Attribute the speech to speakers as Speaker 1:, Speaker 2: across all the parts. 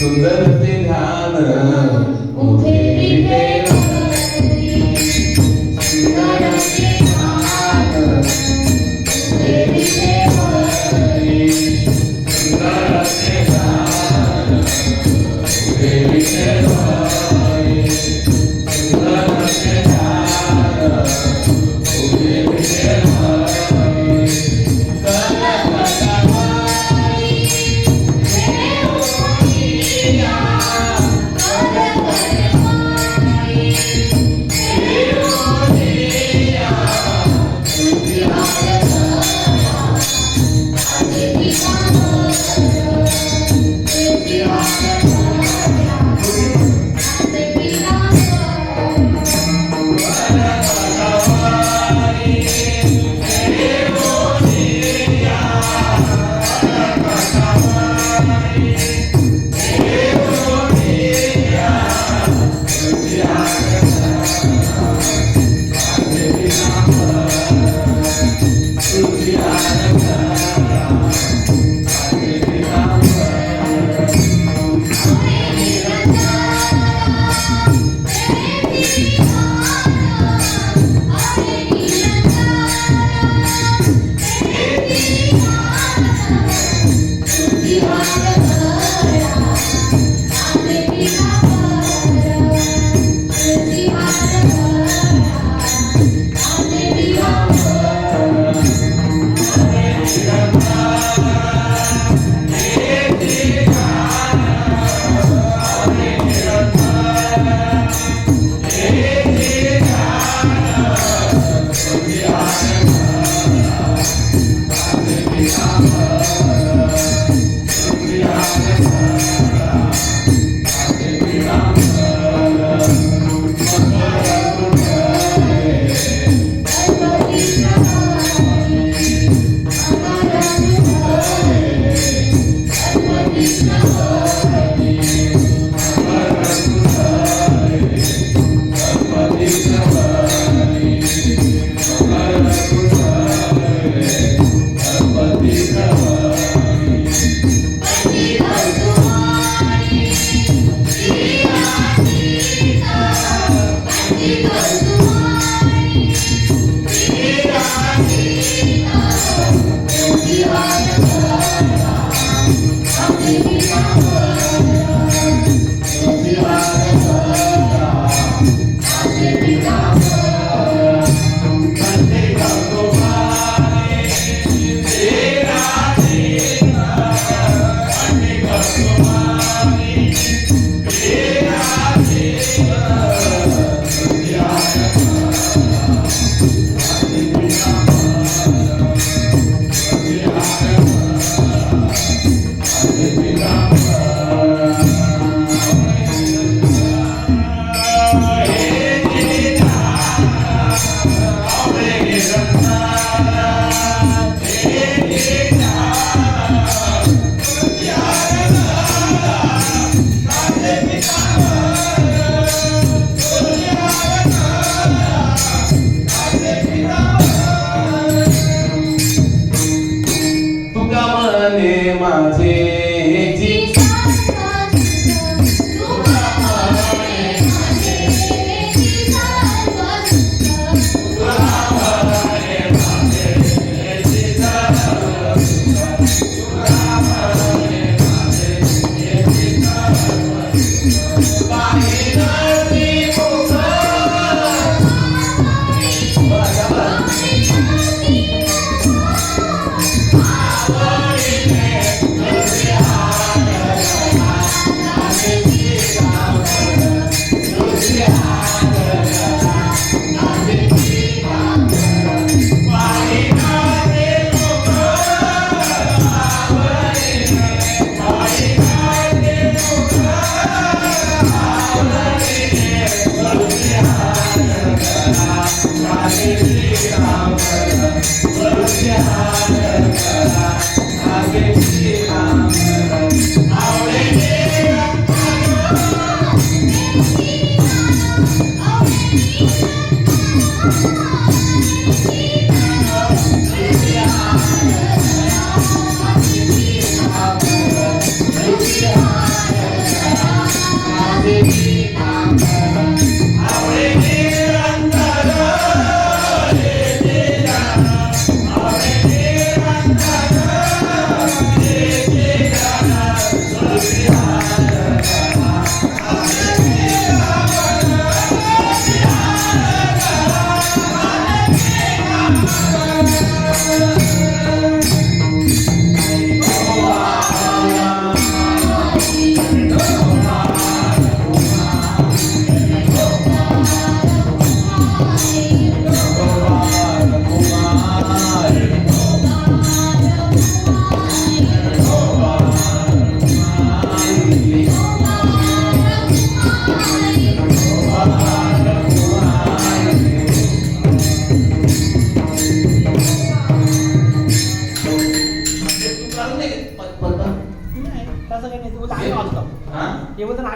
Speaker 1: सुंदर ते ध्यान उभे विठे सुंदर ते ध्यान उभे विठे सुंदर ते ध्यान उभे विठे सुंदर ते ध्यान उभे विठे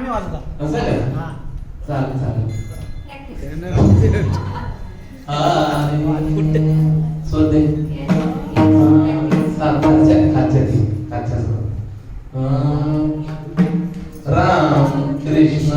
Speaker 2: नाही वाजला.
Speaker 1: असं का?
Speaker 2: हा.
Speaker 1: चालेल चालेल. सोडते खालच्या राम कृष्ण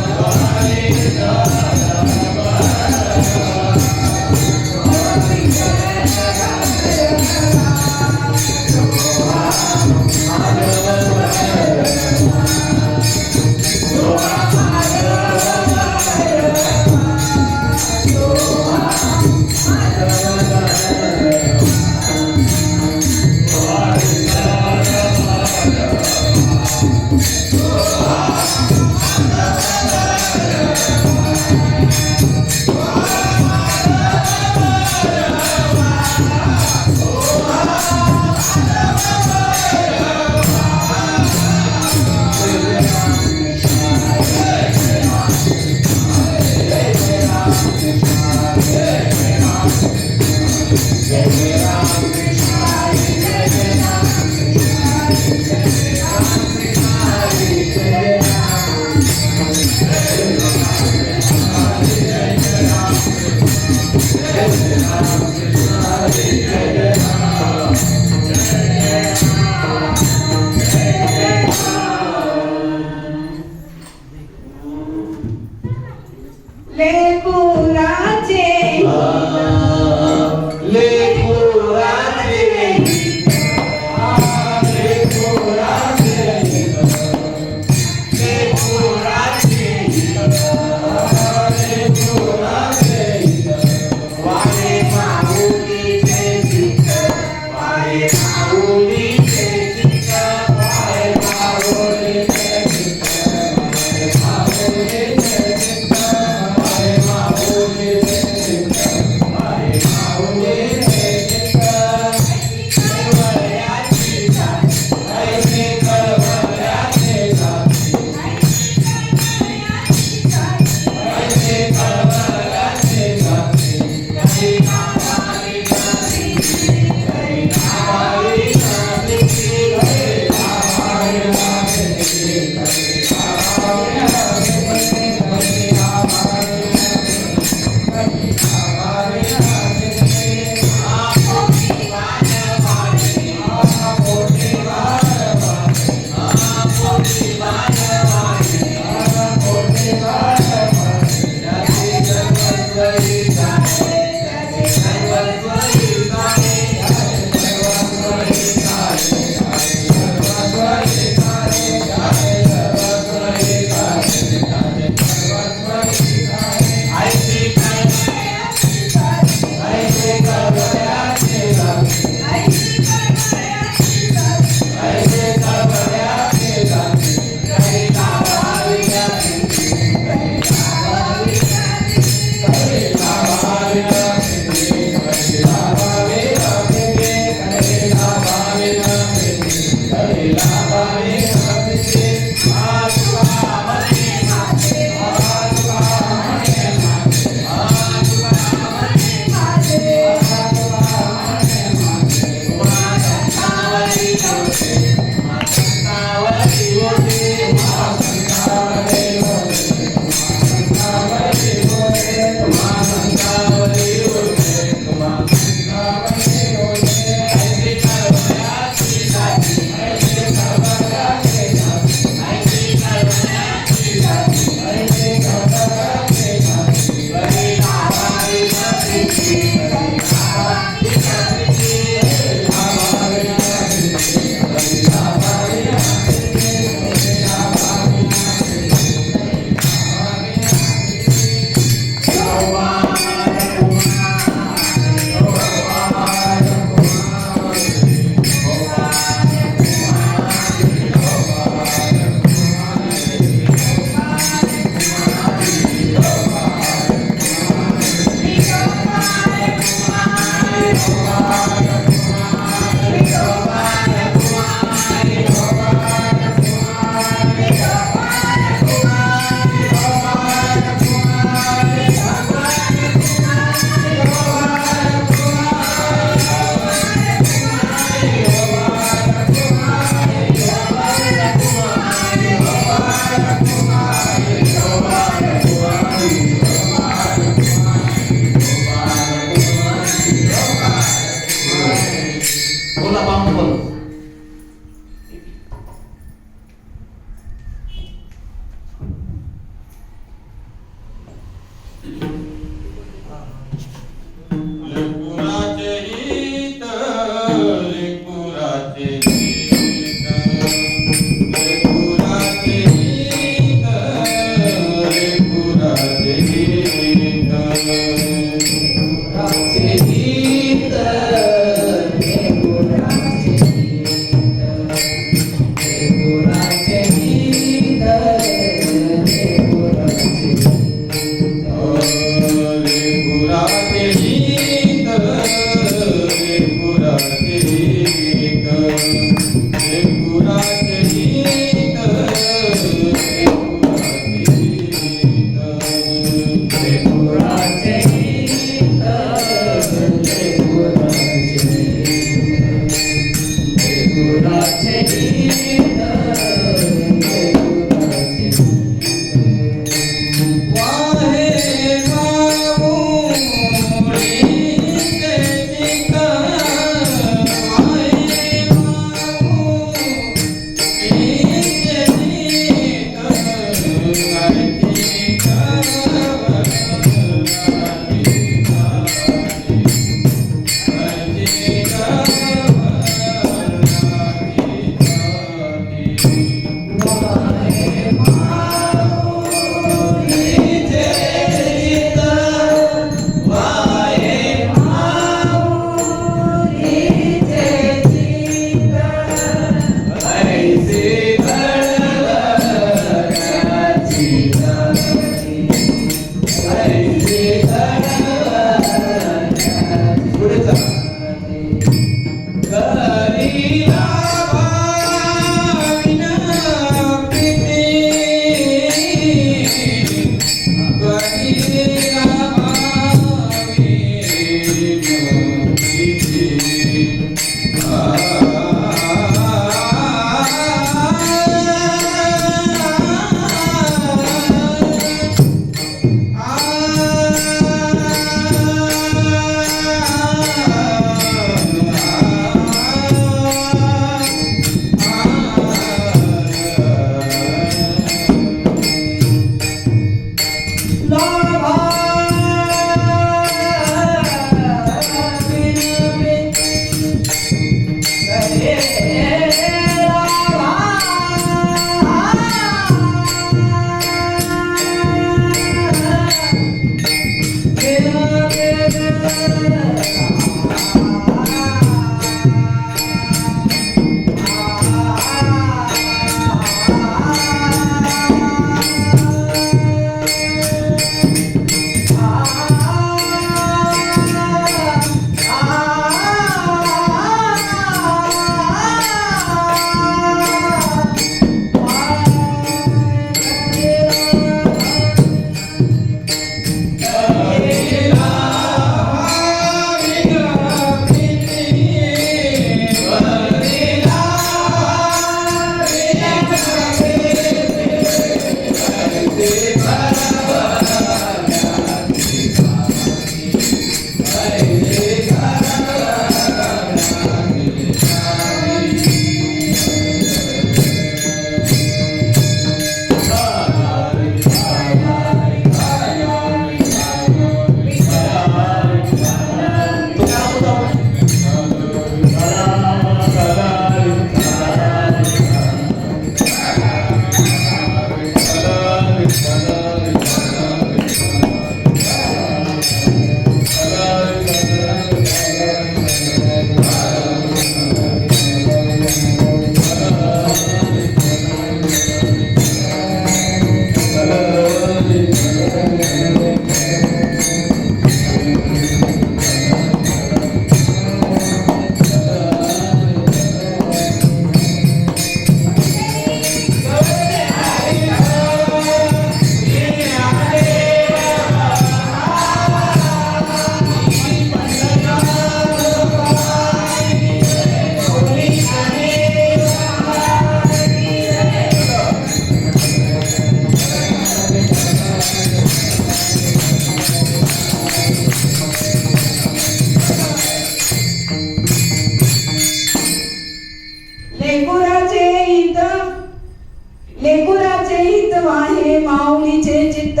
Speaker 2: लेकुराचे हित वाहे माऊलीचे चित्त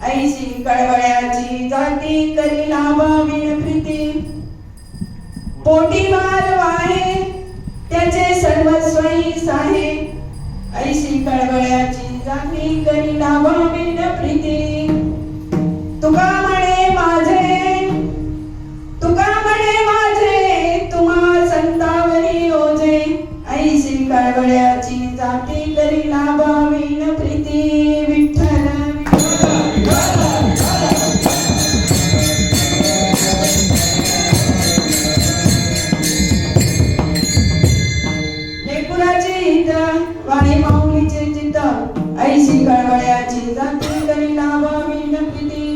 Speaker 2: ऐशी कळवळ्याची जाती करी लाभावीन प्रीती पोटी वार वाहे त्याचे सर्वस्वही साहे ऐशी कळवळ्याची जाती करी लाभावीन प्रीती तुका म्हणे माझे तुम्हा संतावरी ओझे ऐशी कळवळ्याची जाती करी लाभावीन प्रीती विठ्ठल लेकुराचे हित वाणी माऊलीचे चित्त ऐशी कळवळ्याची जाती करी लाभावीन प्रीती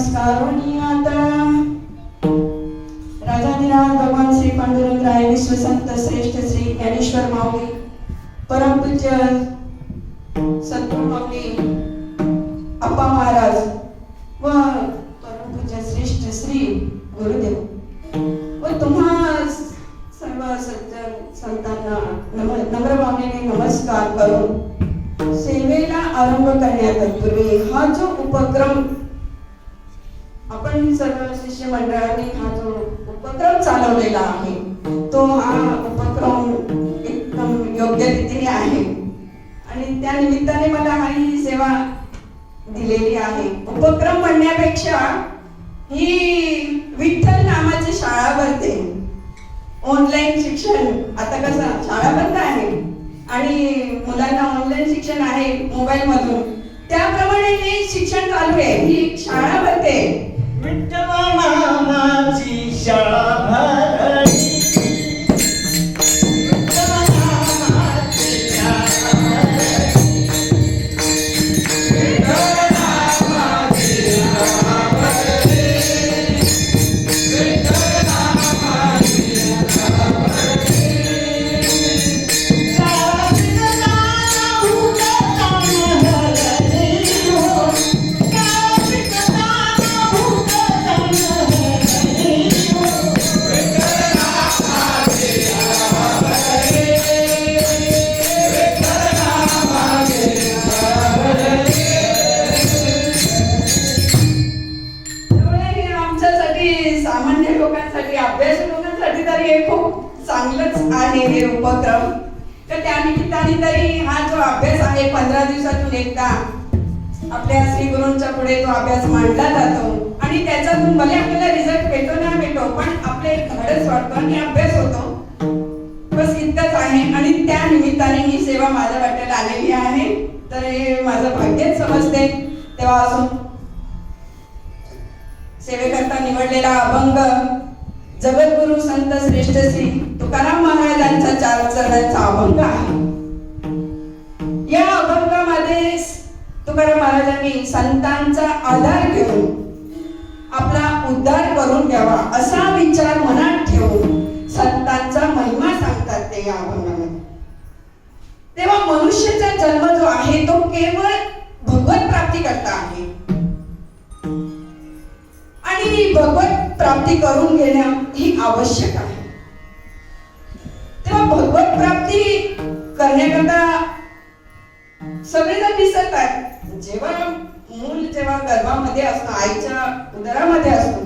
Speaker 2: नमस्कार आता राजाधिराज भगवान श्री पांडुरंगराय विश्वसंत श्रेष्ठ श्री ज्ञानेश्वर माऊली परमपूज्य सद्गुरू माऊली अप्पा महाराज व परमपूज्य श्रेष्ठ श्री गुरुदेव व तुम्हा सर्व सज्जन संतांना नम्र भावनेने नमस्कार करून सेवेला आरंभ करण्यापूर्वी हा जो उपक्रम आपण सर्व शिष्य मंडळांनी हा जो उपक्रम चालवलेला आहे तो हा उपक्रम एकदम योग्य रीतीने आहे आणि त्या निमित्ताने मला ही सेवा दिलेली आहे. उपक्रम म्हणण्यापेक्षा ही विठ्ठल नामाची शाळा भरते. ऑनलाईन शिक्षण आता कसं शाळा बंद आहे आणि मुलांना ऑनलाईन शिक्षण आहे मोबाईल मधून, त्याप्रमाणे हे शिक्षण चालू आहे. ही शाळा भरते.
Speaker 3: विठ्ठल नामाची शाळा भरली. विठ्ठल नामाची शाळा भरली. विठ्ठल नामाची शाळा भरली. विठ्ठल नामाची शाळा भरली. शाळेत जाणं भूतकाळ हरली हो. शाळेत जाणं भूतकाळ हरली हो. विठ्ठल नामाची शाळा भरली. विठ्ठल नामाची शाळा भरली.
Speaker 2: त्यामुळे हे आमच्यासाठी सामान्य लोकांसाठी अभ्यासू लोकांसाठी तरी हे खूप चांगलंच आहे हे उपक्रम. तर त्या निमित्ताने तरी हा जो अभ्यास आहे 15 दिवसातून एकदा आपल्या श्री गुरूंच्या पुढे तो अभ्यास मांडला जातो आणि त्याच्यातून भले आपल्याला रिझल्ट भेटो ना भेटो पण आपले धडच वाटतो आणि अभ्यास होतो. बस इतकंच आहे आणि त्या निमित्ताने ही सेवा माझ्या वाट्याला आलेली आहे. तर हे माझं भाग्यच समजते. तेव्हा असून सेवेकरता निवडलेला अभंग जगद्गुरु संत श्रेष्ठ श्री तुकाराम महाराजांचा 4 चरणांचा अभंग आहे. या अभंगामध्ये तुकाराम महाराजांनी संतांचा आधार घेऊन आपला उद्धार करून घ्यावा असा विचार मनात ठेवून संतांचा महिमा सांगतात ते या अभंगामध्ये. तेव्हा मनुष्याचा जन्म जो आहे तो केवळ भगवत प्राप्ती करता आहे आणि भगवत प्राप्ती करून घेणं ही आवश्यक आहे. तेव्हा भगवत प्राप्ती करण्याकरता सगळेजण दिसत आहेत. जेव्हा मूल जेव्हा गर्भामध्ये असतो आईच्या उदरामध्ये असतो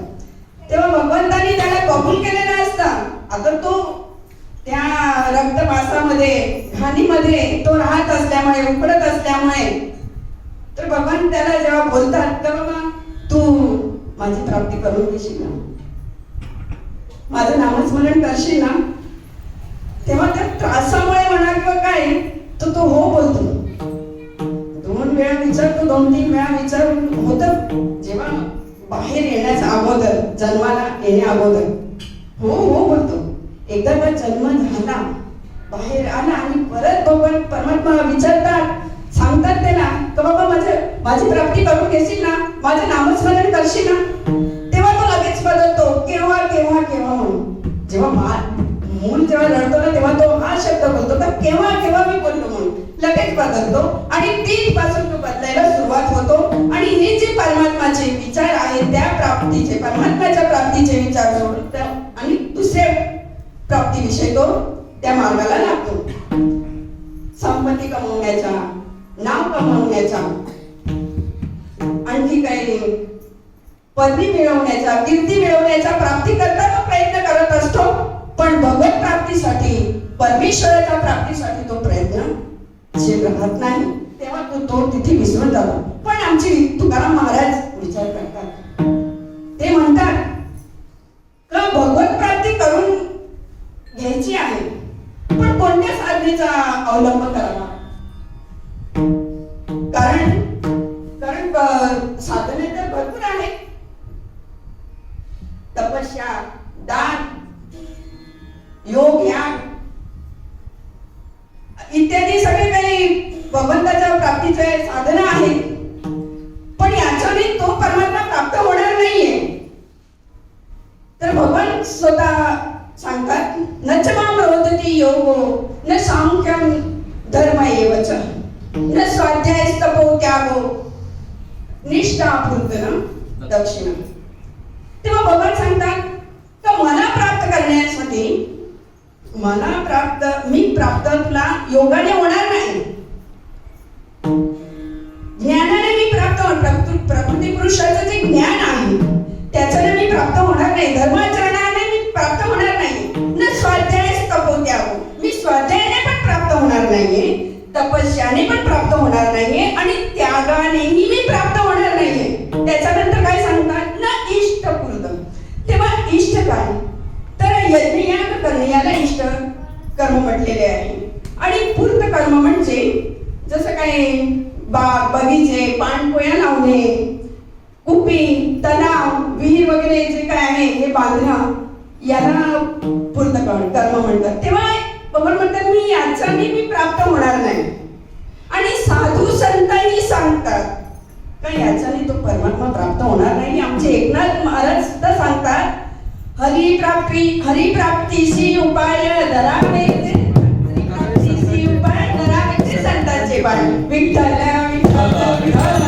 Speaker 2: तेव्हा भगवंतांनी त्याला कबूल केलेला असता. आता तो त्या रक्तपासामध्ये घाणीमध्ये तो राहत असल्यामुळे उकडत असल्यामुळे तर भगवान त्याला जेव्हा बोलतात तर बाबा तू माझी प्राप्ती करून घेशील ना, माझं नामस्मरण करशील ना, तेव्हा त्या त्रासामुळे म्हणा किंवा काय तो हो बोलतो. 2 वेळा विचारतो, 2-3 वेळा विचारून होतं. जेव्हा बाहेर येण्याच्या अगोदर जन्माला येण्या अगोदर हो बोलतो. एकदा का जन्म झाला बाहेर आला आणि परत भगवान परमात्मा विचारतात सांगतात त्याला की बाबा माझी प्राप्ती करून घेशील ना, माझं नामस्मरण करशील ना, तेव्हा तो लगेच बदलतो. केव्हा केव्हा केव्हा म्हणून जेव्हा मूल जेव्हा रडतो ना तेव्हा तो हा शब्द बोलतो तर केव्हा केव्हा मी बोलतो म्हणून लगेच बदलतो आणि तिथपासून तो बदलायला सुरुवात होतो. आणि हे जे परमात्माचे विचार आहेत त्या प्राप्तीचे परमात्म्याच्या प्राप्तीचे विचार सोडून आणि दुसऱ्या प्राप्तीविषयी तो त्या मार्गाला लागतो. संपत्ती कमवण्याच्या, नाव कमवण्याचा, आणखी काही पदवी मिळवण्याचा, कीर्ती मिळवण्याचा प्राप्ती करता तो प्रयत्न करत असतो. पण भगवत प्राप्तीसाठी परमेश्वराच्या प्राप्तीसाठी तो प्रयत्न राहत नाही. तेव्हा तो तिथे विसरून जातो. पण आमची तुकाराम महाराज विचार करतात. ते म्हणतात का भगवत प्राप्ती करून घ्यायची आहे पण कोणत्या साधनेचा अवलंब करावा. कारण साधने तर भरपूर आहेत. तपस्या, दान, योग, याग इत्यादी सगळे काही भगवंताच्या प्राप्तीचे साधनं आहेत. पण याच्याने तो परमात्मा प्राप्त होणार स्वतः सांगतात, न च मां रोदती योगो न सांख्यं धर्म एव च न स्वाध्यायस्तपो त्यागो निष्ठापूर्तनं दक्षिणा. तेव्हा भगवान सांगतात का मला प्राप्त करण्यासाठी मी प्राप्त तुला योगाने होणार नाही, ज्ञानाने मी प्राप्त होणार. प्रकृती पुरुषाचं जे ज्ञान आहे त्याच्याने मी प्राप्त होणार नाही, धर्माचरणाने मी प्राप्त होणार नाही. न स्वाध्याय तपो त्यागो, मी स्वाध्यायाने पण प्राप्त होणार नाहीये, तपस्याने पण प्राप्त होणार नाहीये आणि त्यागानेही मी प्राप्त होणार नाहीये. त्याच्यानंतर काय सांगतात, न इष्ट पूर्त. तेव्हा इष्ट काय, तर यज्ञयाग करणे याला इष्ट कर्म म्हटलेले आहे. आणि पूर्त कर्म म्हणजे जसं काय बाग बगीचे, पाणपोया लावणे, कुपी, तलाव, विहीर वगैरे जे काय आहे हे बांधणं याला पूर्त कर्म म्हणतात. तेव्हा भगवान म्हणतात मी याच्याने मी प्राप्त होणार नाही. आणि साधू संतही सांगतात का याच्याने तो परमात्मा प्राप्त होणार नाही. आमचे एकनाथ महाराज सुद्धा सांगतात, हरिप्राप्तीशी उपाय धरावे, हरिप्राप्तीशी उपाय धरावे संतांचे पाय. विठ्ठल विठ्ठल विठ्ठल.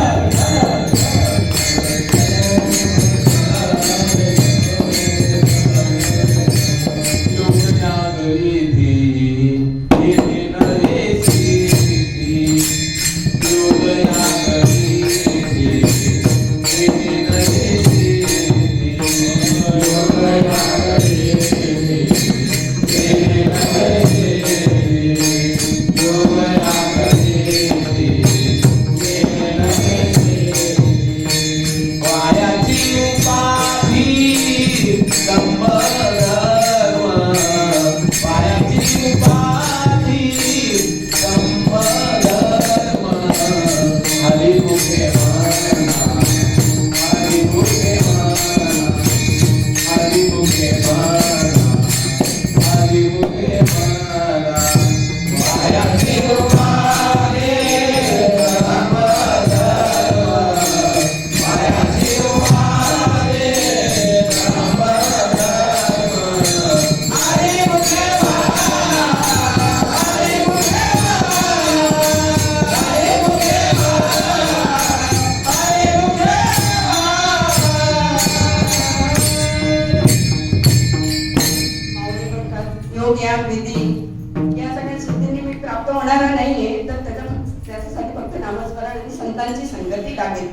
Speaker 2: संतांची संगती लागेल.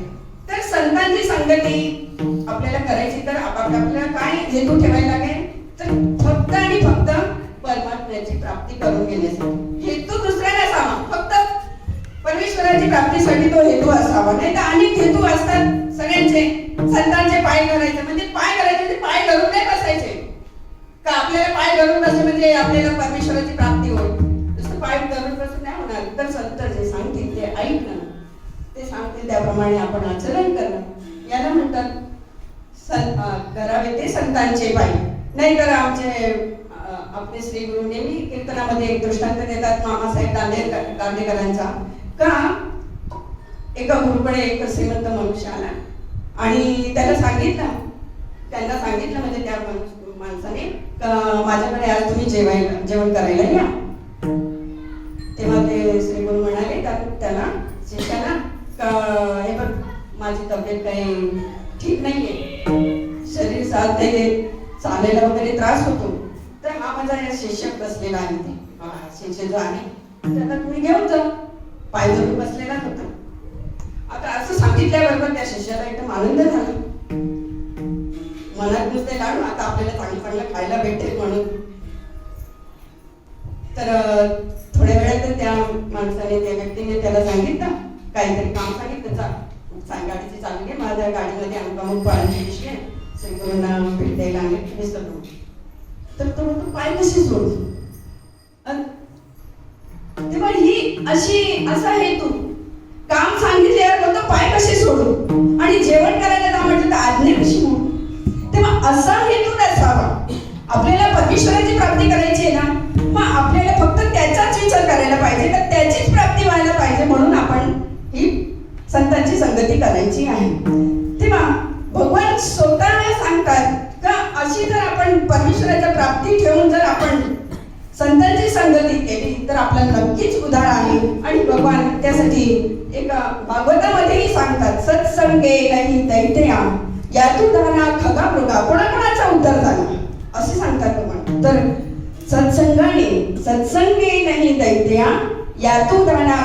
Speaker 2: तर संतांची संगती आपल्याला करायची तर आपल्याला काय हेतू ठेवायला लागेल, तर फक्त आणि फक्त परमात्म्याची प्राप्ती करून घेण्यासाठी. हेतू दुसरा नसावा, फक्त परमेश्वराची प्राप्तीसाठी तो हेतू असावा. नाही तर अनेक हेतू असतात सगळ्यांचे. संतांचे पाय करायचे म्हणजे पाय धरून नाही बसायचे का, आपल्याला पाय धरून बसले म्हणजे आपल्याला परमेश्वराची प्राप्ती होईल. नुसतं पाय धरून बसून नाही होणार. तर संत जे सांगतील ते ऐकणं, ते सांगतील त्याप्रमाणे आपण आचरण करणं, याला म्हणतात करावे ते संतांचे पायी. नाही तर आमचे आपले श्री गुरु नेहमी कीर्तनामध्ये एक दृष्टांत देतात मामासाहेब दांडेकरांचा, का एका गुरुकडे एक श्रीमंत मनुष्य आला आणि त्यांना सांगितलं म्हणजे त्या माणसाने माझ्याकडे आज तुम्ही जेवण करायला या. तेव्हा ते श्री गुरु म्हणाले त्याला शिष्याला, हे बघ माझी तब्येत काही ठीक नाहीये, शरीर साथ नाही देत, चालायला वगैरे त्रास होतो, तर हा माझा शिष्य बसलेला आहे, ते शिष्य जो आहे त्याला तुम्ही घेऊन जा. पाय धरून बसलेला होता. आता असं सांगितल्याबरोबर त्या शिष्याला एकदम आनंद झाला. मनात नुसते लाडू, आता आपल्याला चांगलं चांगलं खायला भेटेल म्हणून. तर थोड्या वेळात त्या माणसाने, त्या व्यक्तीने त्याला सांगितलं, काहीतरी काम सांगितलं, गाडीची चालली आहे, माझ्या गाडीमध्ये अमुक पाळायची पिशवी आहे, श्रीगुरूंना भेट द्यायला आणले, विसरलो. तर तो म्हणतो पाय कशी सोडू. तेव्हा ही असा हेतू, काम सांगितल्यावर म्हणतो पाय कसे सोडू आणि जेवण करायला जा म्हटलं तर आज्ञा कशी म्हणू. तेव्हा असा हेतू नसावा. आपल्याला परमेश्वराची प्राप्ती करायची आहे ना, मग आपल्याला फक्त त्याचाच विचार करायला पाहिजे, तर त्याचीच प्राप्ती व्हायला पाहिजे, म्हणून आपण ही संतांची संगती करायची आहे. तेव्हा भगवान स्वतः सांगतात का अशी जर आपण परमेश्वराच्या प्राप्ती ठेवून जर आपण संतांची संगती केली तर आपल्याला नक्कीच उधार आहे. आणि भगवान त्यासाठी एका भागवतामध्येही सांगतात, सत्संगे नाही दैत्या यातुधाना खगा मृगा. कोणाकोणाचा उद्धार झाला असे सांगतात भगवान. तर सत्संगे नाही दैत्या यातुधाना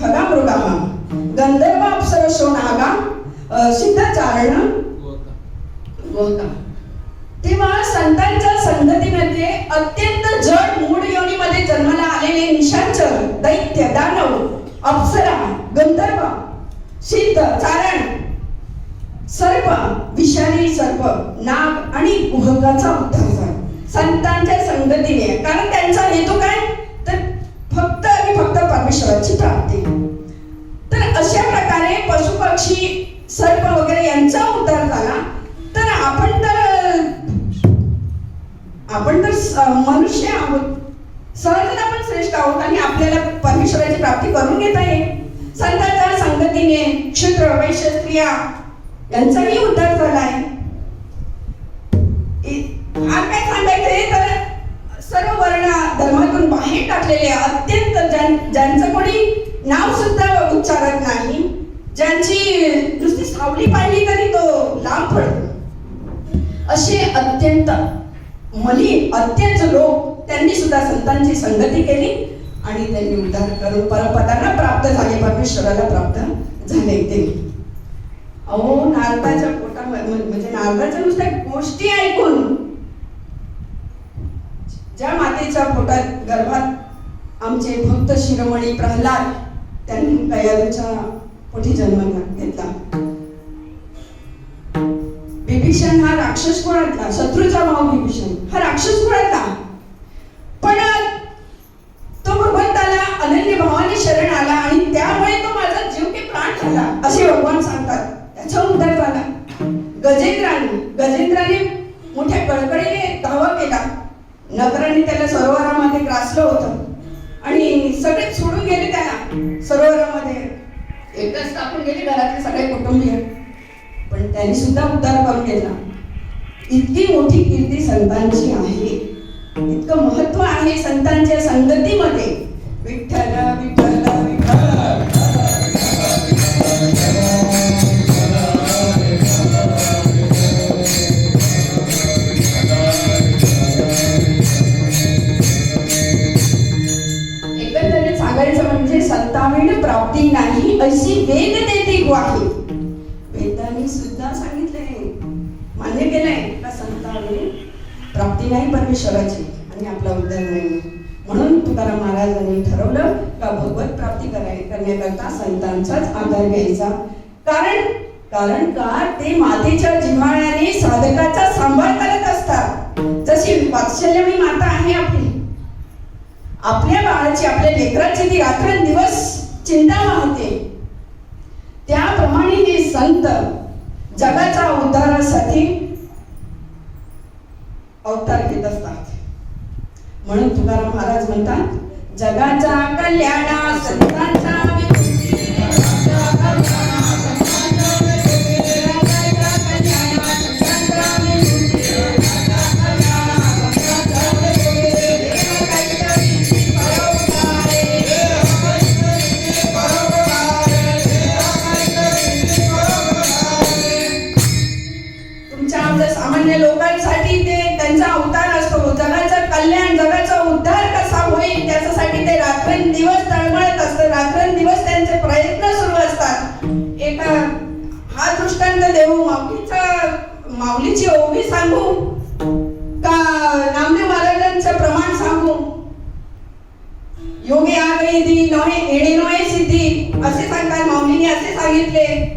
Speaker 2: खगा मृगा गंधर्व अप्सरसो नागा सिद्धाचारण गोता. तेव्हा संतांच्या संगतीमध्ये अत्यंत जड मूळ योनीमध्ये जन्माला आलेले निशाचर, दैत्य, दानव, अप्सरा, गंधर्व, सिद्ध, चारण, सर्प, विषारी सर्प, नाग आणि कुहकाचा उद्धार झाला संतांच्या संगतीने. कारण त्यांचा हेतू काय, तर फक्त आणि फक्त परमेश्वराची प्राप्ती. तर अशा प्रकारे पशु पक्षी सर्प वगैरे यांचा उद्धार झाला. तर आपण तर मनुष्य आहोत, सहजच आपण श्रेष्ठ आहोत आणि आपल्याला परमेश्वराची प्राप्ती करून घेता येईल. संतांच्या संगतीने क्षुद्र, वैश्य, स्त्रिया यांचाही उद्धार झाला आहे. आज काय सांगायचंय तर सर्व वर्ण धर्मातून बाहेर टाकलेले अत्यंत ज्यांचं कोणी नाव सुद्धा उच्चारत नाही, ज्यांची नुसती सावली पाहिली तरी तो लांब पडतो, असे अत्यंत मलिन अत्यंत लोक त्यांनी सुद्धा संतांची संगती केली आणि त्यांनी उद्धार करून परमपदांना प्राप्त झाले, परमेश्वराला प्राप्त झाले. ते अहो नारदाच्या पोटामध्ये म्हणजे नारदाच्या नुसत्या गोष्टी ऐकून ज्या मातेच्या पोटात गर्भात आमचे भक्त शिरोमणी प्रल्हाद त्यांनी कयारूच्या पोटी जन्म घेतला. विभीषण हा राक्षस कुळातला, शत्रूचा भाऊ विभीषण हा राक्षस कुळातला, पण तो भगवंताला अनन्य भावाने शरण आला आणि त्यामुळे तो माझा जीव की प्राण झाला असे भगवान सांगतात. त्याचा उद्धार झाला. गजेंद्राने मोठ्या कळकळीने धावा केला. नगराने त्याला सरोवरामध्ये ग्रासलं होतं आणि सगळे सोडून गेले त्याला सरोवरामध्ये. एकच टाकून गेले घरातले सगळे कुटुंबीय, पण त्यांनी सुद्धा उद्धार करून घेतला. इतकी मोठी कीर्ती संतांची आहे, इतकं महत्व आहे संतांच्या संगतीमध्ये. विठ्ठल विठ्ठल विठ्ठल. एकंदरीत सांगायचं म्हणजे संताविण प्राप्ती नाही अशी वेद देती ग्वाही. वेदांनी सुद्धा सांगितले, मान्य केलंय का संताविण प्राप्ती नाही परमेश्वराची आणि आपला उद्धार नाही. म्हणून तुकाराम महाराजांनी ठरवलं का भगवत प्राप्ती करण्याकरता संतांचाच आधार घ्यायचा. कारण का ते मातेच्या जिव्हाळ्याने साधकाचा सांभाळ करत असतात. जशी वात्सल्यमयी माता आहे आपल्या बाळाची, आपल्या लेकराची ती रात्रंदिवस चिंता वाहते, त्याप्रमाणे हे संत जगाच्या उद्धारासाठी अवतार घेत असतात. म्हणून तुकाराम महाराज म्हणतात, जगाच्या कल्याणा संतांचा सामान्य लोकांसाठी ते त्यांचा अवतार असतो. जगाचं कल्याण, जगाचा उद्धार कसा होईल त्याच्यासाठी ते रात्रंदिवस तळमळत असतात. रात्रंदिवस त्यांचे प्रयत्न सुरू असतात. एका हा दृष्टांत देऊ, माऊलीची ओवी सांगू का नामदेव महाराजांचं प्रमाण सांगू. योगी आ गई दी नोहे एणे नोहे सिद्धी असे सांगतात माऊलीने, असे सांगितले.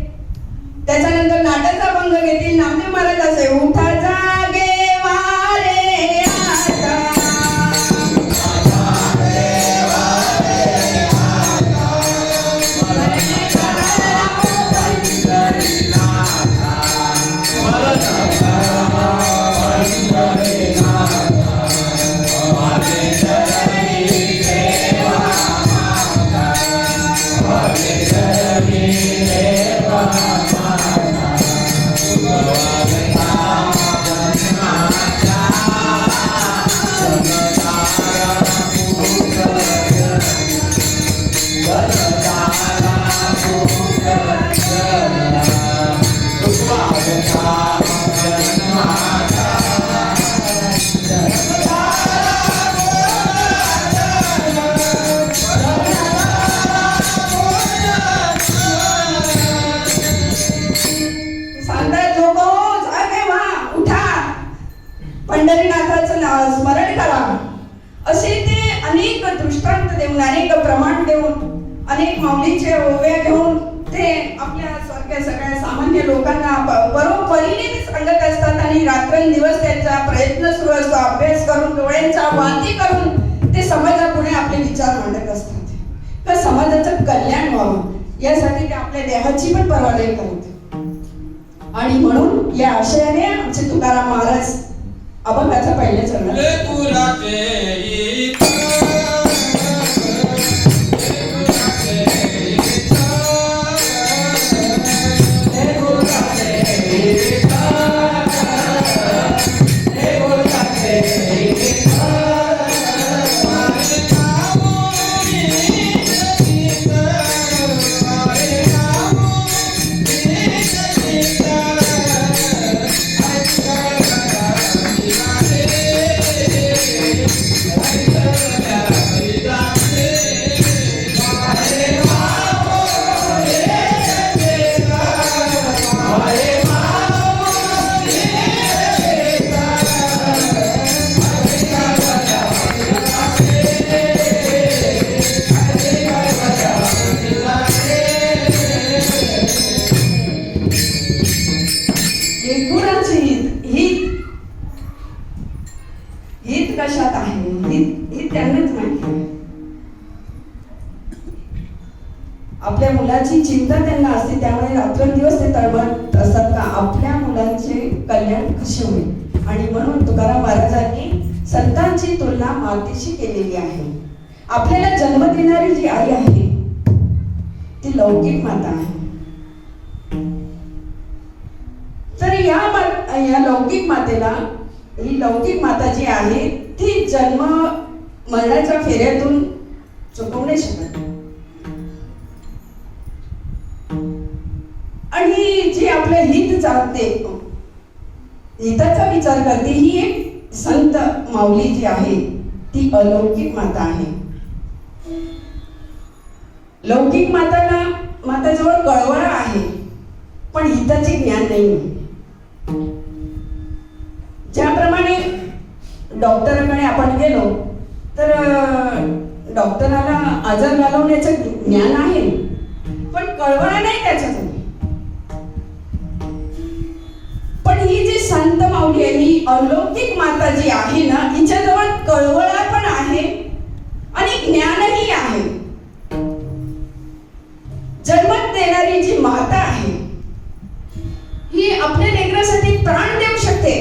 Speaker 2: त्याच्यानंतर नाटाचा भंग घेतील नामदेव महाराज असे, उठा जागे वारे आता,
Speaker 3: Bye.
Speaker 2: पंढरीनाथाचं स्मरण करा, असे ते अनेक दृष्टांत देऊन, अनेक प्रमाण देऊन, अनेक माऊलीचे ओव्या घेऊन ते आपल्या सारख्या सगळ्या सामान्य लोकांना परोपरीने ते सांगत असतात. आणि रात्रंदिवस त्यांचा प्रयत्न सुरू असतो, अभ्यास करून, डोळ्यांच्या वाती करून ते समाजापुढे आपले विचार मांडत असतात. तर समाजाचं कल्याण व्हावं यासाठी ते आपल्या देहाची पण पर्वा नाही करत. आणि म्हणून या आशयाने आमचे तुकाराम महाराज अभंगाचा पहिल्या चरणात हित कशात आहे, हित त्यांनाच माहिती आहे. आपल्या मुलाची चिंता त्यांना असते, त्यामुळे रात्रंदिवस ते तळमळत असतात का आपल्या मुलांचे कल्याण कसे होईल. आणि म्हणून तुकाराम महाराजांनी संतांची तुलना मातेशी केलेली आहे. आपल्याला जन्म देणारी जी आई आहे ती लौकिक माता आहे. तर या लौकिक मातेला, ही लौकिक माता जी आहे ती जन्म मरणाच्या फेऱ्यातून चुकवू नाही शकत. आणि जी आपलं हित चालते, हिताचा विचार करते, ही एक संत माऊली जी आहे ती अलौकिक माता आहे. लौकिक माताजवळ कळवळा आहे पण हिताचे ज्ञान नाही. ज्याप्रमाणे डॉक्टरांकडे आपण गेलो तर डॉक्टराला आजार घालवण्याचं ज्ञान आहे पण कळवळा नाही त्याच्याजवळ. पण ही जी संत माऊली आहे, ही अलौकिक माता जी आहे ना, हिच्याजवळ कळवळा पण आहे आणि ज्ञानही आहे. जन्मत देणारी जी माता आहे ही आपल्या लेकरासाठी प्राण देऊ शकते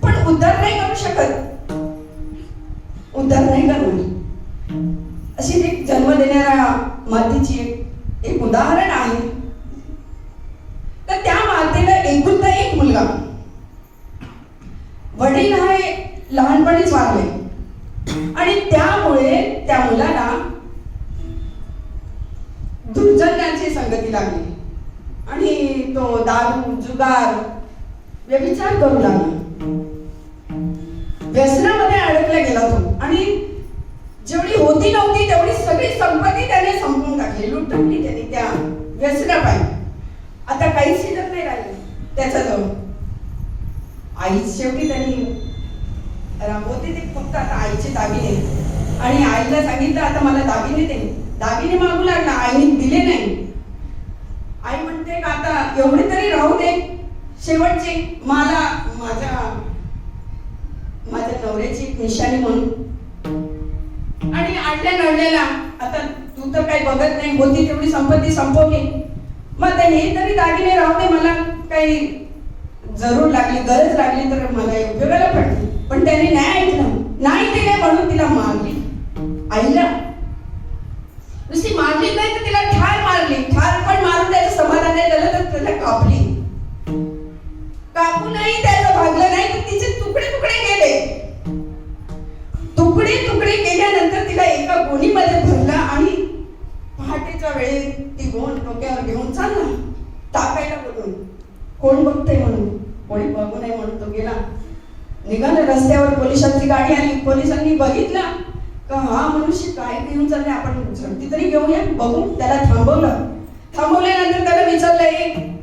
Speaker 2: पण उद्धार नाही करू शकत, उद्धार नाही करणार. अशी एक जन्म देणाऱ्या मातेची एक उदाहरण आहे. तर त्या मातेला एकुलता एक मुलगा, वडील हे लहानपणीच वारले आणि त्यामुळे त्या मुलाला दुर्जनाची संगती लागली आणि तो दारू, जुगार, व्यभिचार करू लागला. व्यसनामध्ये अडकला गेला तो आणि जेवढी होती नव्हती तेवढी सगळी संपत्ती त्याने संपवून टाकली, लुटली त्याने त्या व्यसनापायी. आता काहीच शिल्लक नाही राहिलं त्याच्याजवळ. आईच शेवटी त्यांनी राबवते ते फक्त आता आईचे दागिने, आणि आईला सांगितलं आता मला दागिने दे. दागिने मागू लागला, आईने दिले नाही. आई म्हणते का आता एवढे तरी राहू दे शेवटचे, मला माझ्या नवऱ्याची निशाणी म्हणून. आणि आडल्या नडलेला आता तू तर काही बघत नाही, होती तेवढी संपत्ती संपवली, मग आता हे तरी दागिने राहू दे, मला काही जरूर लागली, गरज लागली तर मला उपयोगाला पडली. पण त्याने नाही ऐकलं, नाही दिले म्हणून तिला मारली. आईला नुसती मारली नाही तर तिला ठार मारली. ठार पण मारून त्याचं समाधान नाही झालं तर त्याला कापली. कापूनही त्याचं भागलं नाही तर तिचे तुकडे तुकडे गेले. तुकडे तुकडे केल्यानंतर तिला एका गोणीमध्ये भरला आणि पहाटेच्या वेळी ती गोण डोक्यावर घेऊन चालला टाकायला बोलून. कोण बघतंय म्हणून, कोणी बघू नये म्हणून तो गेला. निघाला रस्त्यावर, पोलिसांची गाडी आली. पोलिसांनी बघितलं का हा मनुष्य काय घेऊन चालले, आपण झडती तरी घेऊया बघू. त्याला थांबवलं. थांबवल्यानंतर त्याला विचारलं,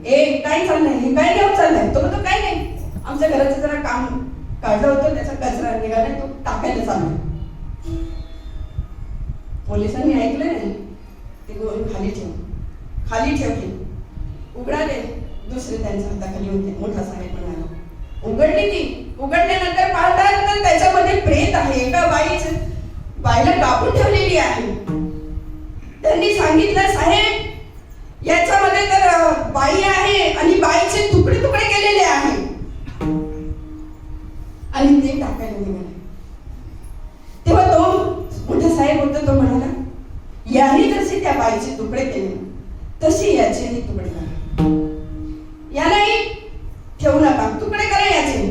Speaker 2: ए काय चाललंय, हे काय घेऊन चाललंय? तो म्हणतो काय नाही, आमच्या घराचं जरा काम काढलं होतं, त्याचा कचरा निघाला, तो टाकायला चालू. पोलिसांनी ऐकलं नाही, ते गोळी खाली ठेवली. उघडाले, दुसरे त्यांच्या हाताखाली होते. मोठा साहेब म्हणाला, उघडली ती. उघडल्यानंतर पाहतात तर त्याच्यामध्ये प्रेत आहे. एका बाईला कापून ठेवलेली आहे. त्यांनी सांगितलं, साहेब याच्यामध्ये तर बाई आहे आणि बाईचे तुकडे तुकडे केलेले आहे. आणि ते टाकायला निघाले. तेव्हा तो मोठा साहेब होता, तो म्हणाला, याने जसे त्या बाईचे तुकडे केले तसे याचेही तुकडे करा. यालाही ठेवू नका, तुकडे करा याचे.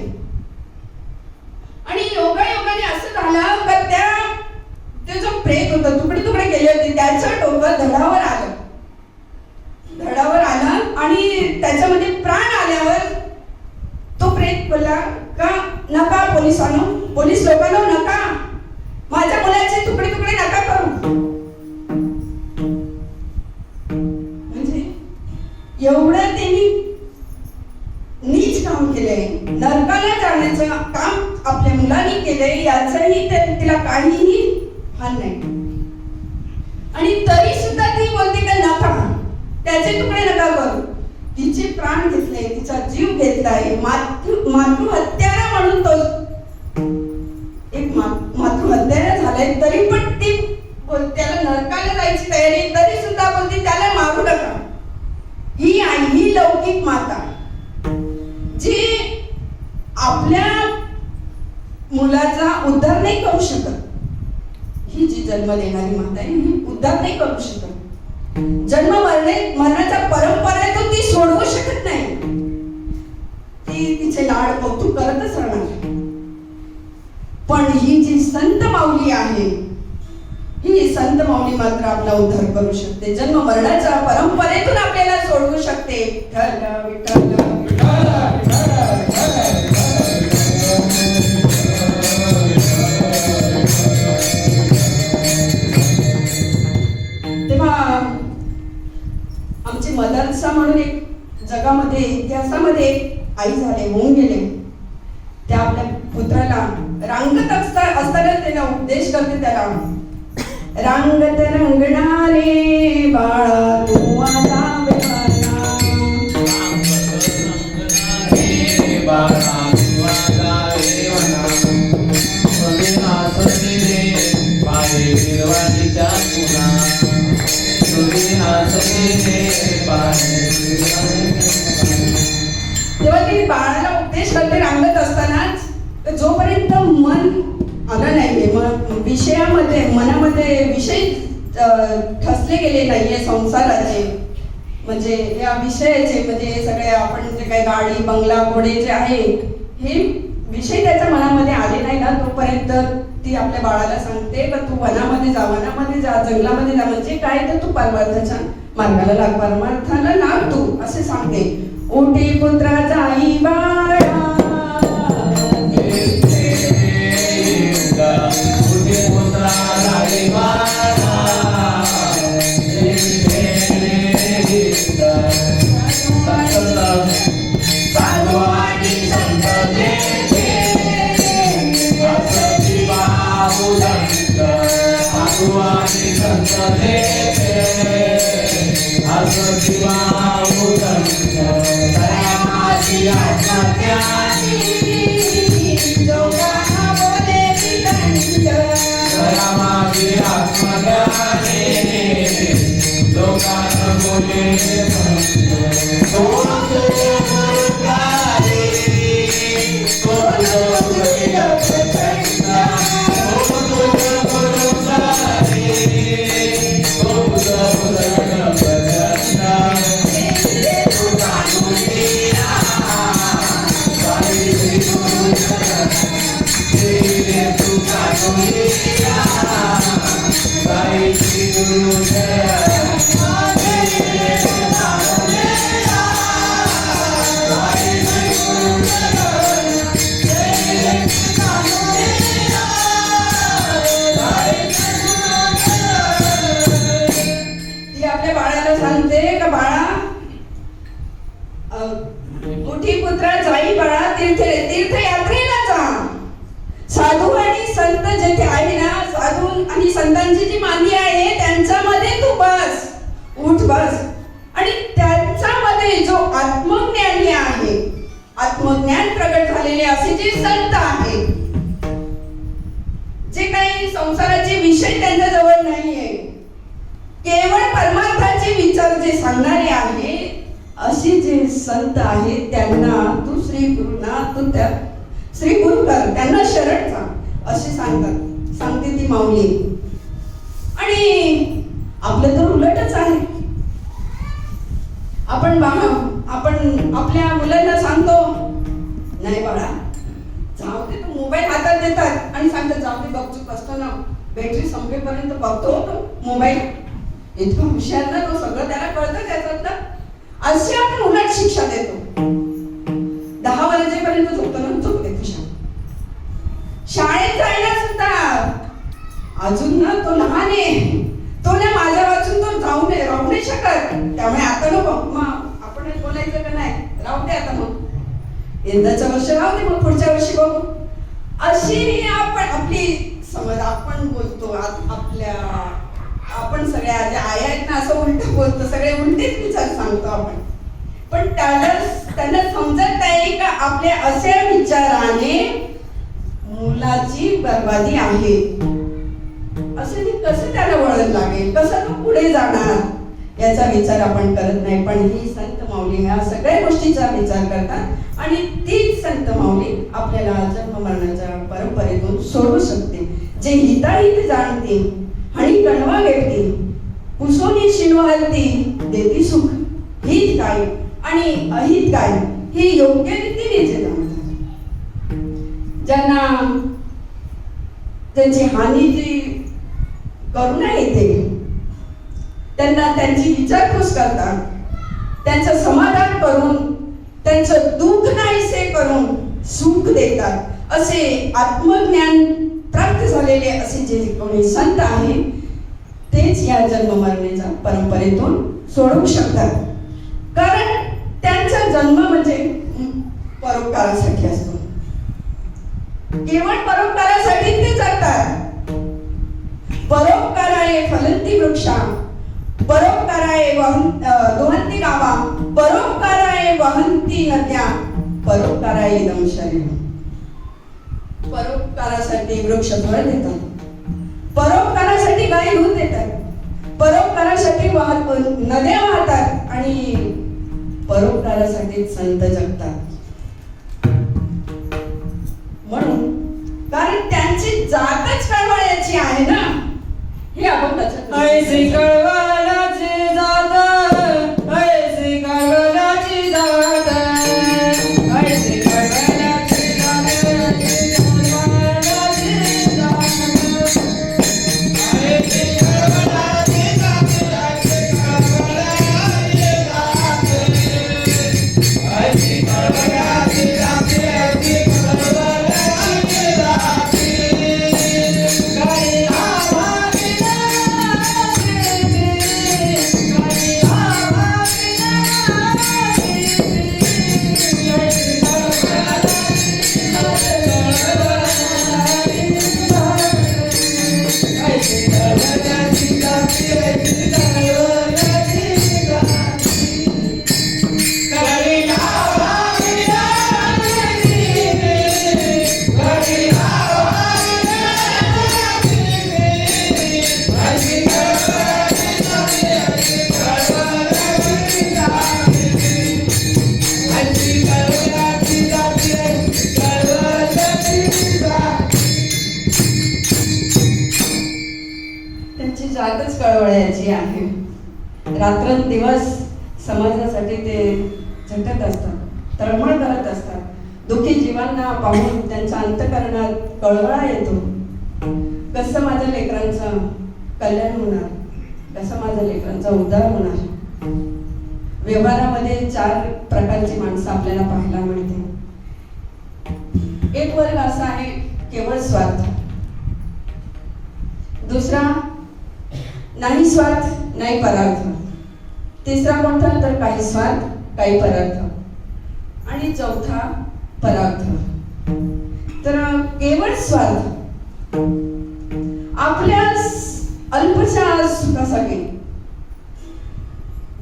Speaker 2: आणि योगायोगाने असं झालं का ते जो प्रेत होता, तुकडे तुकडे केले होते, त्याचं डोकं धडावर आलं आणि त्याच्यामध्ये प्राण आल्यावर तो प्रेत बोलला का, नका पोलीस लोकांनो, नका, माझ्या मुलाचे तुकडे तुकडे नका करू. म्हणजे एवढं त्यांनी नीच काम केलंय, नरकाला जाण्याचं काम आपल्या मुलांनी केलंय, याचंही तिला काहीही भान नाही. आणि तरी सुद्धा ती बोलते का नका, त्याचे तुकडे नका करू. तिचे प्राण घेतले, तिचा जीव घेतलाय. मातृहत्यारा म्हणून तो एक मातृहत्यारा झालाय, तरी पण ती त्याला नरकाला जायची तयारी, तरी सुद्धा बोलते त्याला मारू नका. ही आई, ही लौकिक माता जी आपल्या मुलाचा उद्धार नाही करू शकत, ही जी जन्म देणारी माता आहे, ही उद्धार नाही करू शकत. जन्म मरणाचा परंपरा आहे, तो ती सोडवू शकत नाही. ती तिचे लाड कौतुक करतच राहणार. पण ही जी संत माऊली आहे, ही संत माऊली मात्र आपला उद्धार करू शकते. जन्म मरणाच्या परंपरेतून आपल्याला सोडवू शकते. विठ्ठल विठ्ठल तेव्हा आमचे मदरसा म्हणून एक जगामध्ये, इतिहासामध्ये आई झाले, होऊन गेले. त्या आपल्या पुत्राला रांगत असताना त्याला उपदेश करते. त्याला रांगत रंगणारे बाळा तू आता तेव्हा ती बाळाला उपदेश करते रांगत असतानाच. जोपर्यंत मन आलं नाहीये, विषयामध्ये मनामध्ये विषय ठसले गेले नाहीये संसाराचे, म्हणजे या विषयाचे, म्हणजे सगळे आपण जे काही गाडी बंगला घोडे जे आहे, हे विषय त्याच्या मनामध्ये आले नाही ना, तोपर्यंत ती आपल्या बाळाला सांगते का तू वनामध्ये जा, जंगलामध्ये जा. म्हणजे काय, तर तू परमार्थाच्या मार्गाला लाग, परमार्थाला लाग तू, असे सांगते. ओटी पुत्रा जाई बाळा, आणि संतांची जी मांदी आहे त्यांच्यामध्ये तू बस, उठ बस. आणि त्यांच्यामध्ये जो आत्मज्ञानी आहे, आत्मज्ञान प्रगट झालेले असे जे संत आहेत, जे काही संसाराचे विषय त्यांच्या जवळ नाहीये, केवळ परमार्थाचे विचार जे सांगणारे आहे, असे जे संत आहेत त्यांना तू श्री गुरुनाथ, तू त्या श्री गुरु कर, त्यांना शरण जा असे सांगतात, सांगते ती माऊली. आणि आपलं तर उलटच आहे. आपण आपल्या मुलांना सांगतो, नाही बाळा जाऊ दे, तू मोबाईल हातात देतात आणि सांगतात जाऊ दे, बघचूक असतो ना, बॅटरी संपेपर्यंत बघतो तो मोबाईल, इतकं हुशार ना तो, सगळं त्याला कळतं त्याच्यातलं. अशी आपण उलट शिक्षा देतो. 10 वाजेपर्यंत झोपतो ना, झोप दे खुशाल. शाळेत जायला सुद्धा अजून ना तो लहान आहे, तो ना माझ्या वाचून तो राहू नाही शकत, त्यामुळे आता नको, मग आपण बोलायचं का नाही, राहू दे आता, मग यंदाचं वर्ष राहू दे, मग पुढच्या वर्षी बघू. अशी आपण आपली समज आपण बोलतो. आपण सगळ्या ज्या आया आहेत ना, असं उलट बोलतो, सगळे उलटेच विचार सांगतो आपण. पण त्यांना समजत नाही का आपल्या अशा विचाराने मुलाची बर्बादी आहे. असं कसं त्याला वळण लागेल, कसं तो पुढे जाणार याचा विचार आपण करत नाही. पण ही संत माऊली ह्या सगळ्या गोष्टीचा विचार करतात आणि तीच संत माऊली आपल्याला जन्म मरणाच्या परंपरेतून सोडू शकते. जे हिताहित जाणते आणि कणवा घेते, कुसोनी शिणवालती देती सुख, हित काय आणि अहित काय हे योग्य रीतीने जे जाणतात, ज्यांना त्यांची हानी जी करुणा येते, त्यांना त्यांची विचारपूस करतात, त्यांचं समाधान करून, त्यांचं दुःख नाहीसे करून सुख देतात, असे आत्मज्ञान प्राप्त झालेले असे जे कोणी संत आहेत तेच या जन्म मरणाच्या परंपरेतून सोडवू शकतात. कारण त्यांचा जन्म म्हणजे परोपकारासाठी असतो, केवळ परोपकारासाठी ते जगतात. परोपकाराये फलंती वृक्षा, परोपकाराये दोहंती गावा, परोपकाराये वहंती नद्या, परोपकाराये इदं शरीरम्. परोपकारासाठी वृक्ष फळ देतात, परोपकारासाठी गायी दूध देतात, परोपकारासाठी नद्या वाहतात आणि परोपकारासाठी संत जगतात. म्हणून कारण त्यांची जातच कळवळ्याची आहे ना, हे आपण
Speaker 3: ऐसी कळवळाची जात, ऐसी कळवळाची जात, ऐसी कळवळाची जात, ऐसी कळवळाची जात, ऐसी कळवळाची जात, ऐसी कळवळाची जात, ऐसी कळवळाची जात, ऐसी कळवळाची जात. काही
Speaker 2: त्यांची जातच कळवळ्याची आहे. रात्रंदिवस समाजासाठी ते झटत असतात, तळमळ करत असतात. दुःखी जीवांना पाहून त्यांच्या अंतःकरणात कळवळा येतो. कसं माझ्या लेकरांचं कल्याण होणार, कसं माझ्या लेकरांचा उद्धार होणार. व्यवहारामध्ये 4 प्रकारची माणसं आपल्याला पाहायला मिळते. एक वर्ग असा आहे केवळ स्वार्थ, दुसरा नाही स्वार्थ नाही परार्थ, तिसरा कोणता तर काही स्वार्थ काही परार्थ आणि चौथा परार्थ. तर केवळ स्वार्थ, आपल्या अल्पशा सुखासाठी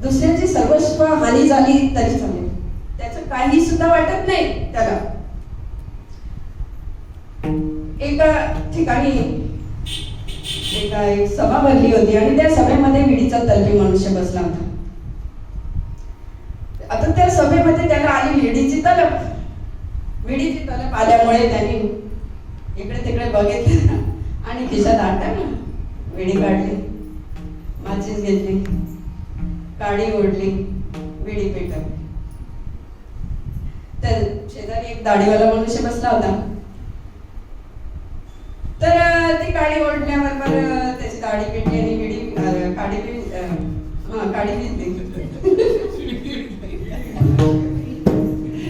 Speaker 2: दुसऱ्याची सर्वस्व हानी झाली तरी चालेल, त्याचं काही सुद्धा वाटत नाही त्याला. एका ठिकाणी एक सभा भरली होती आणि त्या सभेमध्ये विडीचा तलपी मनुष्य बसला होता. आता त्या सभेमध्ये त्याला आली विडीची तलप. विडीची तलप आल्यामुळे त्यांनी इकडे तिकडे बघितलं आणि खिशात हात टाकला, विडी काढली, माचीस घेतली, काडी ओढली, विडी पेटवली. तर शेजारी एक दाढीवाला मनुष्य बसला होता. तर ती काडी ओढल्याबरोबर त्याची दाढी पेटली आणि विडी काडी घेतली.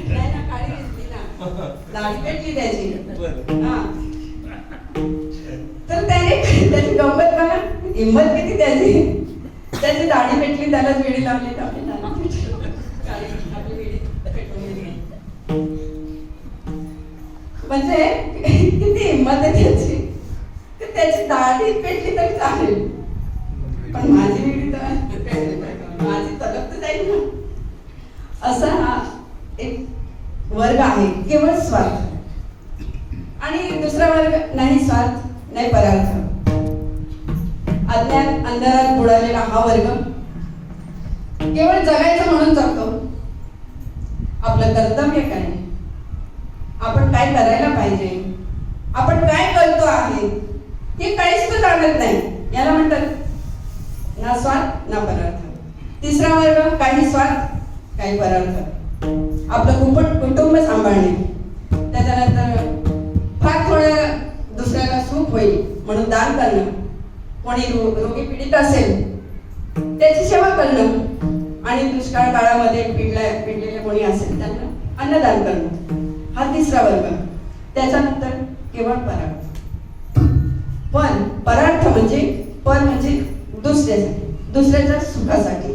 Speaker 2: नाही ना, काडी घेतली ना, दाढी पेटली त्याची. हा. तर त्याची गंमत बघा, हिंमत किती त्याची दाढी पेटली, त्यालाच विडी लावली, आपली दाढी पेटली, आपली विडी पेटवून दिली. म्हणजे किती हिंमत आहे त्याची दाढी पेटली तरी चालेल, पण माझी विडी तर माझी तलप तर जाईल ना. असा हा एक वर्ग आहे, केवळ स्वार्थ. आणि दुसरा वर्ग नाही स्वार्थ नाही परार्थ, अज्ञान अंधारात बुडालेला हा वर्ग केवळ जगायचं म्हणून जगतो. आपलं कर्तव्य काय, आपण काय करायला पाहिजे, आपण काय करतो आहे हे काहीच तर जाणत नाही. याला म्हणतात ना स्वार्थ ना परार्थ. तिसरा वर्ग काही स्वार्थ काही परार्थ. आपलं कुटुंब सांभाळणे, त्याच्यानंतर फार थोडं दुसऱ्याला सुख होईल म्हणून दान करणं, कोणी रोगी पीडित असेल त्याची सेवा करणं, आणि दुष्काळ काळामध्ये पिडलेले कोणी असेल त्यांना अन्नदान करणं, हा तिसरा वर्ग. त्याच्यानंतर केवळ परार्थ. पण परार्थ म्हणजे दुसऱ्याच्या सुखासाठी,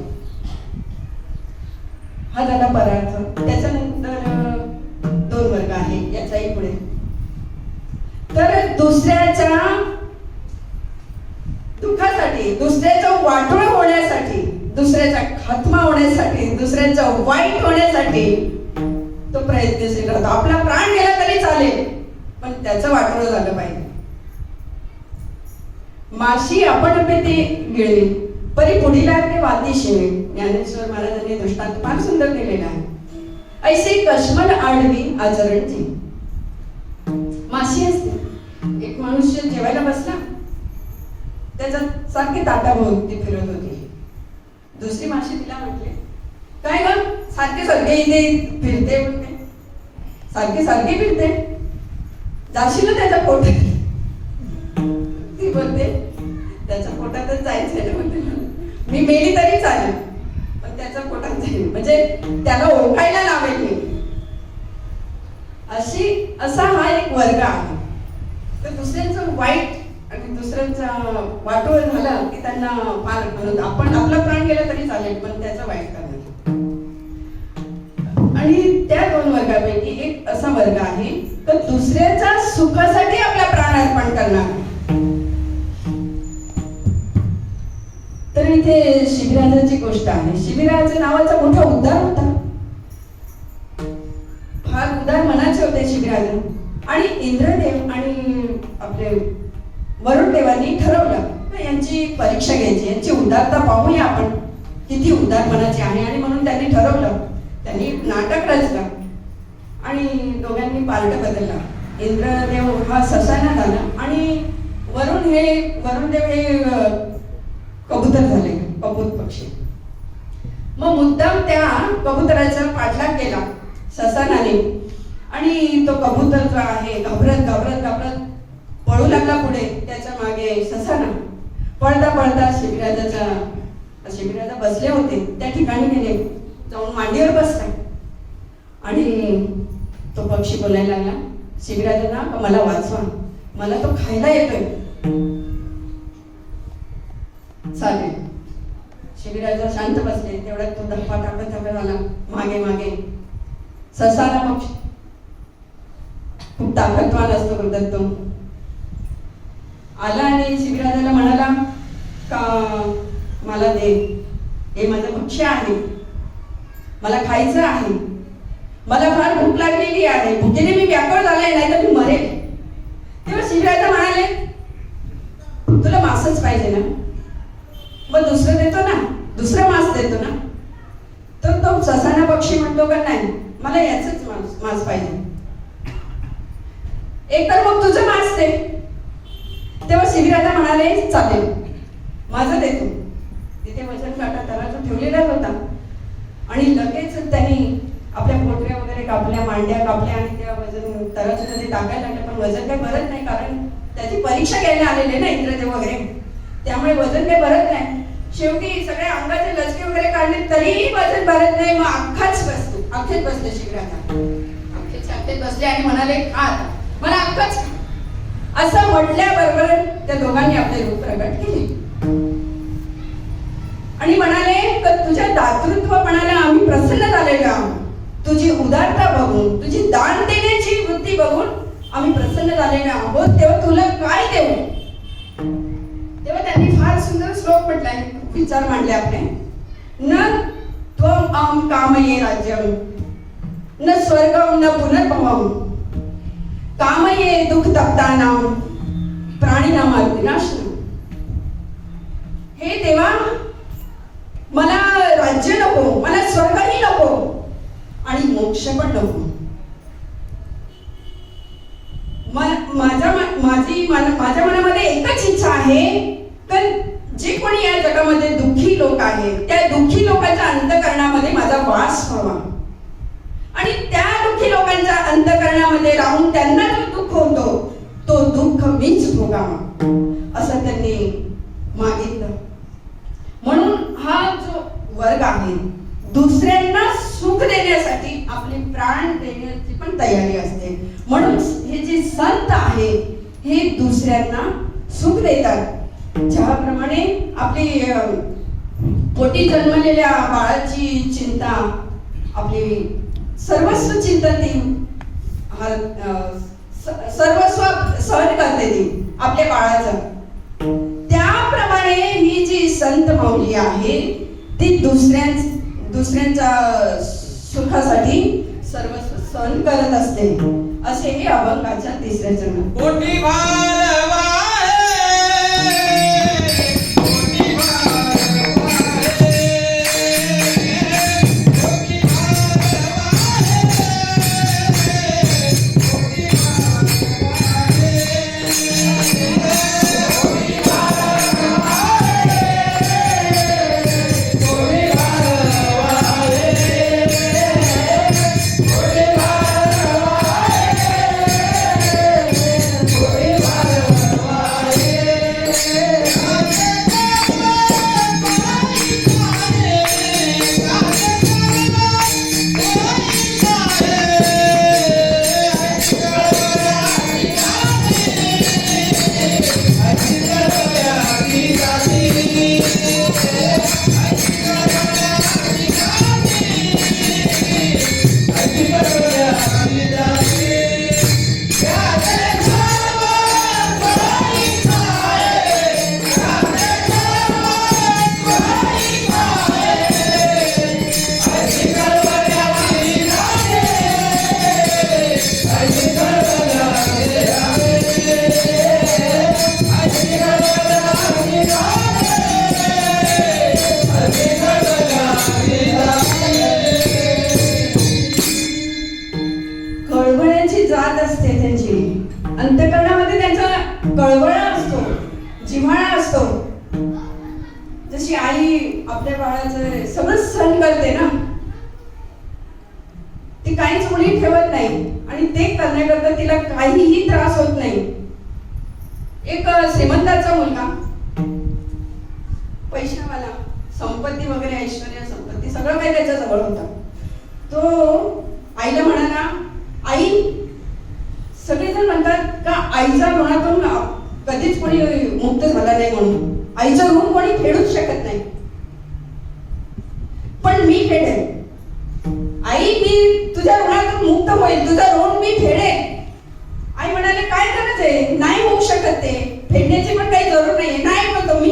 Speaker 2: हा झाला परार्थ. त्याच्यानंतर दोन वर्ग आहे याचाही पुढे. तर दुसऱ्याच्या दुःखासाठी, दुसऱ्याचं वाटोळ होण्यासाठी, दुसऱ्याचा खात्मा होण्यासाठी, दुसऱ्याचं वाईट होण्यासाठी तो प्रयत्नशील राहतो. आपला प्राण गेला तरी चालेल, पण त्याचं वाटोळ झालं पाहिजे. माशी आपण पेटी गिळली परी पुढीला ते वाती शिवे, ज्ञानेश्वर महाराजांनी दृष्टांत फार सुंदर दिलेला आहे. ऐसे कश्मल आडवी आचरणची. माशी असते, एक मनुष्य जेवायला बसला, त्याचा सारखी ताटाभोवती फिरत होती. दुसरी माशी तिला म्हटले, काय ग सारखे इथे फिरते, म्हणते सारखे फिरते, जाशील ना त्याच्या पोटात. ती बोलते त्याच्या पोटातच जायचंय ना, म्हणते मी मेली तरी चालेल पण त्याच्या पोटात जाईल, म्हणजे त्याला ओळखायला लावेल मी. असा हा एक वर्ग आहे. तर दुसऱ्यांचं वाईट आणि दुसऱ्यांचा वाटोळ झाला की त्यांना फार आपण आपला प्राण गेला तरी चालेल पण त्याचं वाईट करणार. आणि त्या दोन वर्गापैकी एक असा वर्ग आहे तर दुसऱ्याच्या सुखासाठी आपला प्राण अर्पण करणार. तर इथे शिबिराजाची गोष्ट आहे. शिबिराजा नावाचा मोठा उद्धार होता, फार उदार मनाचे होते शिबिराजा. आणि इंद्रदेव आणि आपले वरुण देवांनी ठरवलं यांची परीक्षा घ्यायची, यांची उदारता पाहूया आपण किती उदार मनाची आहे. आणि म्हणून त्यांनी ठरवलं, त्यांनी नाटक रचलं आणि दोघांनी पार्ट बदलला. इंद्रदेव हा ससाना झाला आणि वरुणदेव हे कबूतर झाले, कबूत पक्षी. मग मुद्दाम त्या कबुतराचा पाठलाग केला ससानाने आणि तो कबूतर जो आहे घाबरत पळू लागला पुढे. त्याच्या मागे ससाना पळता शिबिराजा बसले होते त्या ठिकाणी गेले, जाऊन मांडीवर बसला आणि तो पक्षी बोलायला लागला शिबिराजांना, मला वाचवा, मला तो खायला येतोय. चालेल. शिबिराजा शांत बसले. तेवढ्यात तो धप्पा टाकत आला मागे. ससाना पक्षी खूप ताकदवान असतो, तो आला आणि शिबिराजाला म्हणाला, का मला दे, हे माझं भक्ष्य आहे, मला खायचं आहे, मला फार भूक लागलेली आहे, भुकेने मी व्याकुळ झाले, नाही तर मी मरेल. तेव्हा शिवराज म्हणाले तुला मांसच पाहिजे ना, मग दुसरं देतो ना, दुसरं मांस देतो ना. तर तो ससाना पक्षी म्हणतो का नाही, मला याचंच मांस पाहिजे. एकतर मग तुझं मांस दे. तेव्हा शिवराजा म्हणाले चालेल, माझं देतो. तिथे वजन काटा तराजू ठेवलेलाच होता आणि लगेच त्यांनी आपल्या पोटऱ्या वगैरे कापल्या, मांड्या कापल्या आणि त्या वजन तराजूमध्ये टाकायला लागल्या. पण वजन काही भरत नाही, कारण त्याची परीक्षा घ्यायला आलेले ना इंद्रदेव वगैरे, त्यामुळे वजन काही भरत नाही. शेवटी सगळ्या अंगाचे लचके वगैरे काढले तरीही वजन भरत नाही. मग अख्खेच बसले शिवराजा, अख्खेच बसले आणि म्हणाले खा आता, मला अख्खच असं म्हटल्याबरोबर त्या दोघांनी आपले रूप प्रकट केले आणि म्हणाले तर तुझ्या दातृत्वपणाला आम्ही प्रसन्न झालेलो आहोत. तुझी उदारता बघून, तुझी दान देण्याची वृत्ती बघून आम्ही प्रसन्न झालेलो आहोत. तेव्हा तुला काय देऊ. तेव्हा त्यांनी फार सुंदर श्लोक म्हटलाय, विचार मांडले आपले. न त्वम आम कामये राज्यम, न स्वर्गम न पुनर्भवम, कामये दुःख तप्तानाम, प्राणिनाम विनाशनम. हे देवा, मला राज्य नको, मला स्वर्गही नको आणि मोक्ष पण नको. माझ्या मनामध्ये एकच इच्छा आहे, तर जे कोणी या जगामध्ये दुःखी लोक आहेत त्या दुःखी लोकांच्या अंतःकरणामध्ये माझा वास व्हावा आणि त्या दुःखी लोकांच्या अंतःकरणामध्ये राहून त्यांना जो दुःख होतो तो दुःख मीच भोगावा, असं त्यांनी मागितलं. म्हणून हा जो वर्ग आहे दुसऱ्यांना सुख देण्यासाठी आपले प्राण देण्याची पण तयारी असते. म्हणून हे जे संत आहे हे दुसऱ्यांना सुख देतात. ज्याप्रमाणे आपली पोटी जन्मलेल्या बाळाची चिंता, आपली सर्वस्व चिंता ती सर्वस्व सहन करते ती आपल्या बाळाचं, त्याप्रमाणे ही जी संत माऊली आहे ती दुसऱ्यांच्या सुखासाठी सर्वस्व सहन करत असते. असे हे अभंगाच्या तिसऱ्या चरणात.
Speaker 3: पोटी भारवाए, पोटी भारवाए, पोटी भारवाए, पोटी
Speaker 2: कळवळ्याची जात असते त्यांची, अंतःकरणामध्ये त्यांचा कळवळा असतो, जिव्हाळा असतो. जशी आई आपल्या बाळाचं सगळं सहन करते ना, ती काहीच उणी ठेवत नाही आणि ते करण्याकरता तिला काहीही त्रास होत नाही. एक श्रीमंताचा मुलगा, पैशावाला, संपत्ती वगैरे, ऐश्वर्य, संपत्ती सगळं काही त्याच्या जवळ होता. तो आईला म्हणाला, आई, सगळेजण म्हणतात का आईच्या ऋणातून कधीच कोणी मुक्त झाला नाही, म्हणून आईचं ऋण कोणी फेडूच शकत नाही, पण मी फेडेन. आई, मी तुझ्या ऋणातून मुक्त होईल, तुझं ऋण मी फेडेन. आई म्हणाले काय गरज आहे, नाही होऊ शकत, ते फेडण्याची पण काही जरूर नाहीये. नाही म्हणतो मी,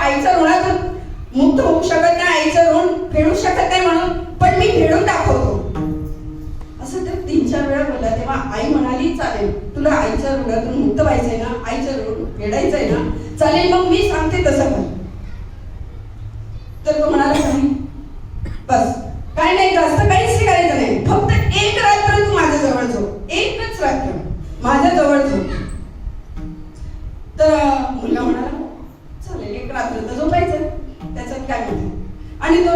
Speaker 2: आईचं ऋणातून मुक्त होऊ शकत नाही, आईचं ऋण फेडू शकत नाही म्हणून, पण मी फेडून दाखवतो. असं ते 3-4 वेळा बोलला. तेव्हा आई म्हणाली, चालेल, तुला आईच्या ऋणातून मुक्त व्हायचंय ना, आईचं ऋण फेडायचंय ना, चालेल, मग मी सांगते तसं कर. तर तो म्हणाला, नाही, बस काय नाही, जास्त काहीच करायचं नाही, फक्त एक रात्र तू माझ्या जवळ झोप, एकच रात्र माझ्या जवळ झोप. तर मुलगा म्हणाला, चालेल, एक रात्र तर झोपायचं, त्याच्यात काय म्हणते. आणि तो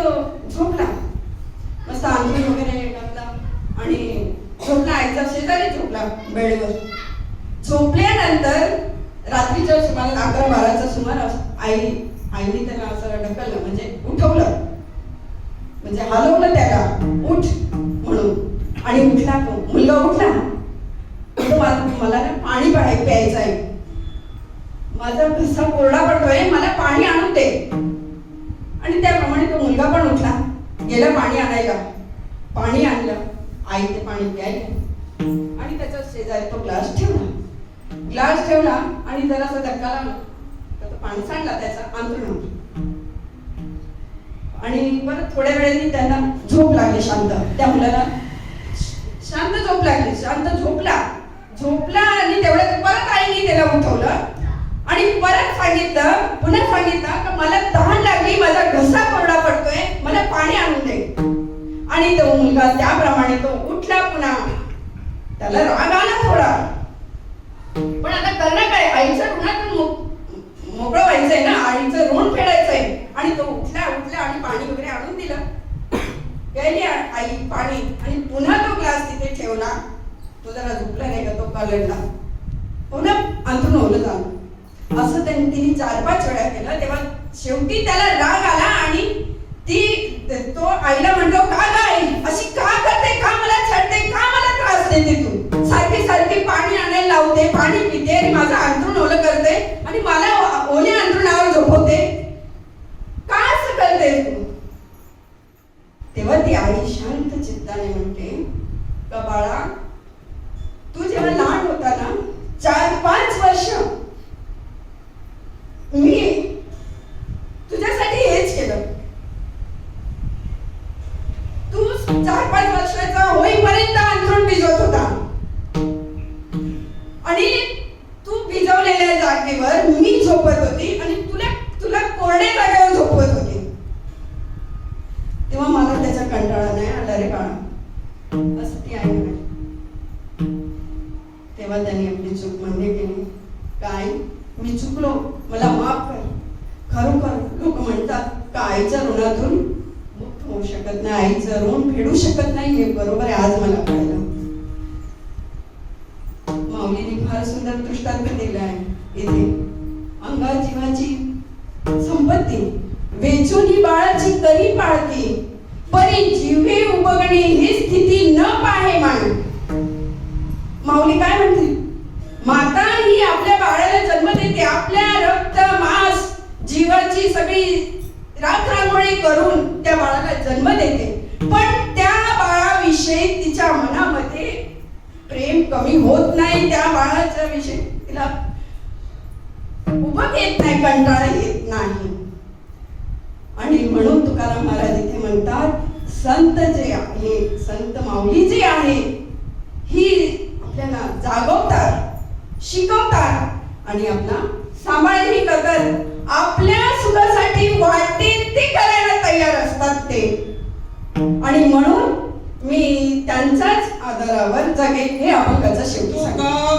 Speaker 2: झोपला, मस्त अंथरूण वगैरे टाकला आणि झोपला. आईचा शेजारी झोपला बेडवर. झोपल्यानंतर रात्रीच्या सुमारास 11-12च्या सुमारास आईने त्याला असं ढकललं, म्हणजे उठवलं, म्हणजे हलवलं त्याला, उठ म्हणून. आणि उठला तो मुलगा, उठला. मला ना पाणी प्यायचं आहे, माझा घसा कोरडा पडतोय, मला पाणी आणून दे. आणि त्याप्रमाणे तो मुलगा पण उठला, गेला पाणी आणायला. पाणी आणलं, आई ते पाणी प्यायला आणि त्याच्या शेजारी तो ग्लास ठेवला आणि जरासा धक्का लावला तर पाणी सांडला त्याचा अंथरुणावर. आणि परत थोड्या वेळाने त्यांना झोप लागली, शांत. त्या मुलाला शांत झोप लागली, शांत झोपला आणि तेवढ्यात परत आईने त्याला उठवलं आणि परत पुन्हा सांगितलं की मला तहान लागली, माझा घसा कोरडा पडतोय, मला पाणी आणून दे. आणि तो मुलगा त्याप्रमाणे तो उठला पुन्हा. त्याला राग आला थोडा, पण आता करणं काय, आईच्या ऋणातून मोकळं व्हायचंय ना, आईचं ऋण फेडायचंय. आणि तो उठला आणि पाणी वगैरे आणून दिलं, प्यायली आई पाणी. आणि पुन्हा तो ग्लास तिथे ठेवला. तो जरा झोपला नाही का, तो कलडला, पुन्हा अंथरूण ओलं झालं. असं तिने 4-5 वेळा केलं. तेव्हा शेवटी त्याला राग आला आणि तो आईला म्हणतो, का आई अशी का करते, का मला छळते, का मला त्रास देते, तू सारखी पाणी आणायला लावते, पाणी पिते आणि माझं अंथरूण ओलं करते आणि मला ओल्या अंथरुणावर झोपवते, का असं करते तू. तेव्हा ती आई शांत चित्ताने म्हणते, का बाळा, तू जेव्हा लहान होता ना, 4-5 वर्ष मी तुझ्यासाठी हेच केलं. तू 4-5 वर्षाचा होईपर्यंत अंथरूण भिजवत होता आणि तू भिजवलेल्या जागेवर मी झोपत होती आणि तुला कोरड्या जागेवर झोपवत होती. तेव्हा मला त्याचा कंटाळा नाही आला रे बाळा, असं ती आई म्हणाली. तेव्हा त्यांनी आपली चूक मान्य केली. काय, मी चुकलो, मला माफ कर. खरोखर लोक म्हणतात का आईच्या ऋणातून मुक्त होऊ शकत नाही, आईचं ऋण फेडू शकत नाही. हे बरोबर आहे, आज मला कळलं. माऊलीने फार सुंदर दृष्टांत दिला आहे इथे. अंगा जीवाची संपत्ती वेचून ही बाळाची करी पाळती, परी जीवे उबगणे ही स्थिती न पाहे मान. माऊली काय म्हणते, माता ही आपल्या बाळाला जन्म देते, आपल्या रक्त मांस जीवाची सगळी राखरांगोळी करून त्या बाळाला जन्म देते, पण त्या बाळाविषयी तिच्या मनामध्ये प्रेम कमी होत नाही, त्या बाळाच्या विषयी तिला उभं येत नाही, कंटाळा येत नाही. आणि म्हणून तुकाराम महाराज इथे म्हणतात, संत जे आहे, संत माऊली जे आहे, ही आपल्याला जागवतात, शिकवतात आणि आपला सांभाळही करतात. आपल्या सुखासाठी वाटेल ते करायला तयार असतात ते. आणि म्हणून मी त्यांच्याच आधारावर जगेल, हे अभंगाचं शेवटी
Speaker 3: सांगितलं.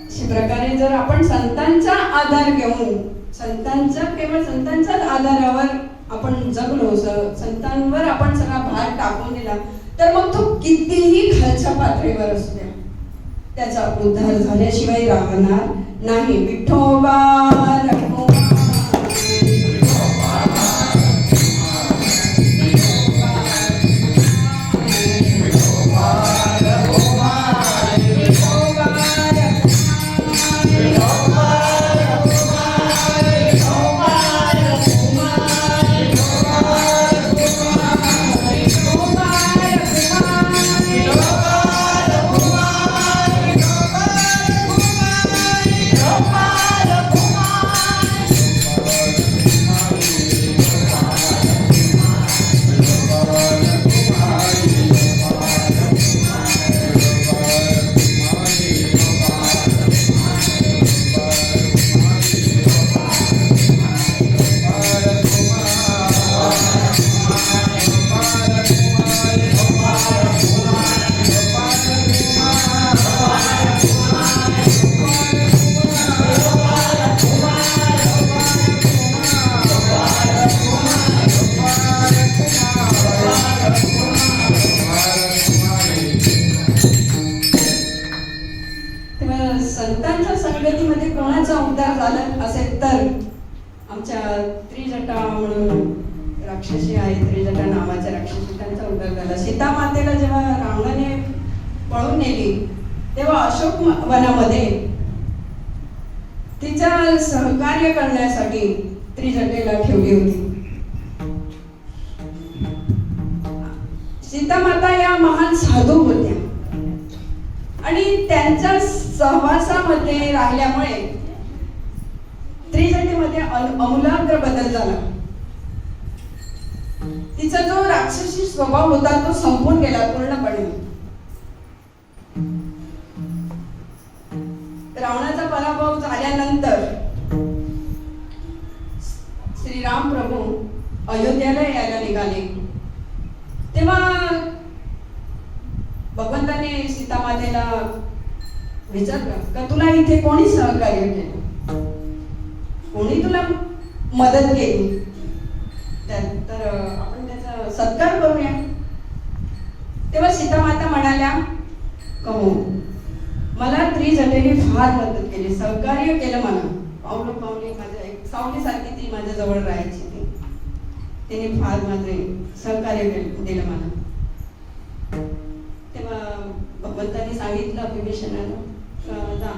Speaker 2: अशा प्रकारे जर आपण संतांचा आधार घेऊन केवळ संतांच्याच आधारावर आपण जगलो, संतांवर आपण सगळा भार टाकून दिला, तर मग तो कितीही खालच्या पातळीवर असू द्या, त्याचा उद्धार झाल्याशिवाय राहणार नाही. विठोबा रखुमाई. संतांच्या संगतीमध्ये कोणाचा उद्धार झाला असेल तर आमच्या त्रिजटा म्हणून राक्षसी आहे, त्रिजटा नावाच्या राक्षसी, त्यांचा उद्धार झाला. सीता मातेला जेव्हा रावणाने पळून नेली तेव्हा अशोक वनामध्ये तिच्या सहकार्य करण्यासाठी त्रिजटेला ठेवली होती. सीता माता या महान साधू होत्या आणि त्यांच्या सहवासामध्ये राहिल्यामुळे त्रिजटेमध्ये अमूलाग्र बदल झाला. तिचा जो राक्षसी स्वभाव होता तो संपून गेला पूर्णपणे. रावणाचा पराभव झाल्यानंतर श्रीराम प्रभू अयोध्येला यायला निघाले तेव्हा भगवंताने सीता मातेला विचारलं का तुला इथे कोणी सहकार्य केलं, कोणी तुला मदत केली, तर आपण त्याचा सत्कार करूया. तेव्हा सीता माता म्हणाल्या कहो मला त्रिजटेने फार मदत केली, सहकार्य केलं मला, पावली माझ्या एक सावलीसारखी ती माझ्या जवळ राहायची, तिने फार माझे सहकार्य दिलं मला. तेव्हा भगवंतांनी सांगितलं विभीषणाला जा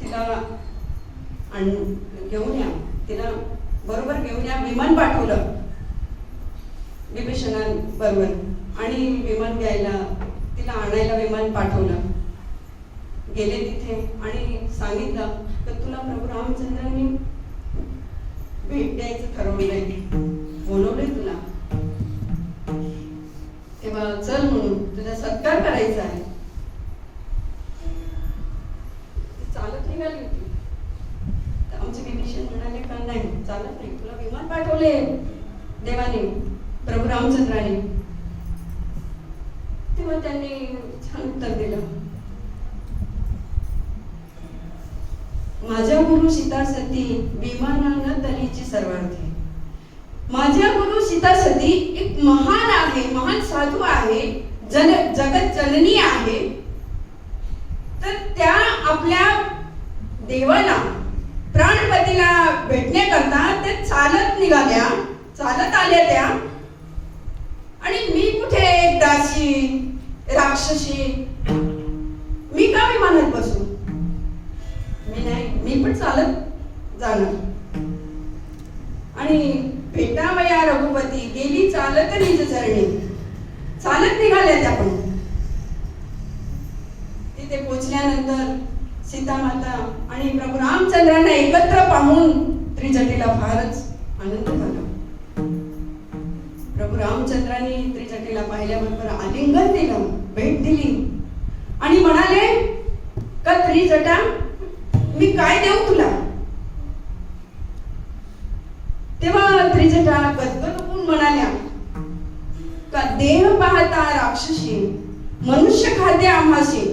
Speaker 2: तिला घेऊन या, तिला बरोबर घेऊन या. विमान पाठवलं विभीषणाबरोबर आणि विमान घ्यायला तिला आणायला विमान पाठवलं. गेले तिथे आणि सांगितलं तर तुला प्रभू रामचंद्रांनी भेट द्यायचं ठरवलंय, बोलवलंय तुला, तेव्हा चल म्हणून तुझा सत्कार करायचा आहे. चालत निघाली होती तर आमचे विभीषण म्हणाले का नाही चालत नाही, तुला विमान पाठवले देवाने, प्रभू रामचंद्राने. तेव्हा त्यांनी छान उत्तर दिलं, माझ्या गुरु सीता सती विमानानं तलीची सर्वार्थी. माझ्या गुरु सीता सती एक महान आहे, महान साधू आहे, जगत जननी आहे, तर त्या आपल्या देवाला प्राणपतीला भेटण्याकरता ते चालत निघाल्या, चालत आल्या त्या. आणि मी कुठे एक दासी राक्षसी, मी का विमानात बसू? मी नाही, मी पण चालत जाणार. आणि भेटावया रघुपती, गेली चालत निज चरणी. चालत निघाल्या त्या पण. तिथे पोचल्यानंतर सीता माता आणि प्रभू रामचंद्रांना एकत्र पाहून त्रिजटीला फारच आनंद झाला. प्रभू रामचंद्रांनी त्रिजटीला पाहिल्याबरोबर आलिंगन दिलं, भेट दिली आणि म्हणाले का त्रिजटा, मी काय देऊ तुला? तेव्हा त्रिजटा गदगद होऊन म्हणाल्या का देह पाहता राक्षसी, मनुष्य खाद्य आम्हासी,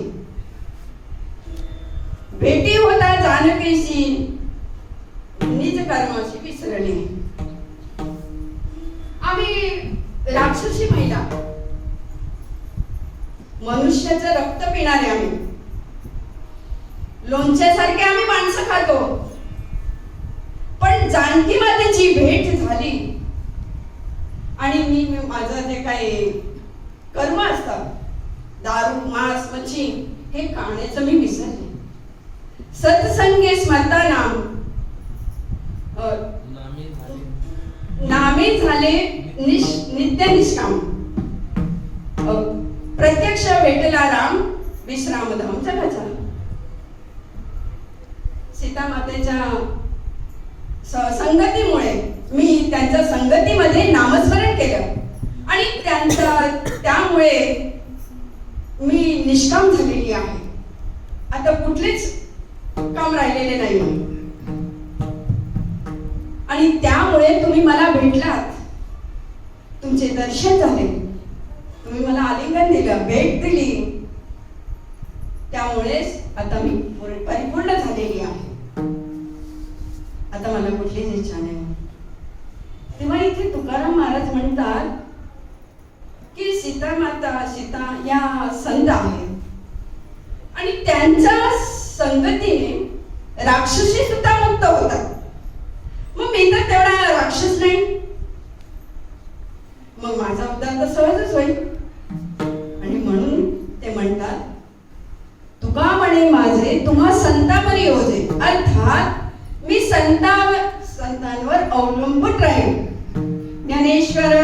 Speaker 2: भेटी होता जानकीशी, निज कर्माशी विसरली. आम्ही राक्षसी महिला, मनुष्याचं रक्त पिणारे आम्ही, लोणच्यासारखे आम्ही माणसं खातो. पण जानकी मातेची भेट झाली आणि मी माझं जे काही कर्म असतात, दारू मांस मच्छी हे खाण्याचं मी विसरले. सत्संगे स्मरतानाम नामे झाले नित्य निष्काम. प्रत्यक्ष भेटला राम, विश्रामधाम जगाचा. सीता मातेच्या संगतीमुळे मी त्यांच्या संगतीमध्ये नामस्मरण केलं आणि त्यामुळे मी निष्काम झालेली आहे. आता कुठलेच काम राहिलेले नाही. आणि त्यामुळे तुम्ही मला भेटलात, तुमचे दर्शन झाले, तुम्ही मला आलिंगन दिलं, भेट दिली, त्यामुळेच आता मी परिपूर्ण झालेली आहे. आता मला कुठलीच इच्छा नाही. तेव्हा इथे तुकाराम महाराज म्हणतात की सीता या संत आहेत आणि त्यांच्या संगतीने राक्षसी सुद्धा मुक्त होतात. मग मी तर तेवढा राक्षस नाही, मग माझा उद्धार तर सहजच होईल. आणि म्हणून ते म्हणतात तुका म्हणे माझे तुम्हा संतापरी होते, अर्थात मी संतांवर अवलंबून राहील. ज्ञानेश्वर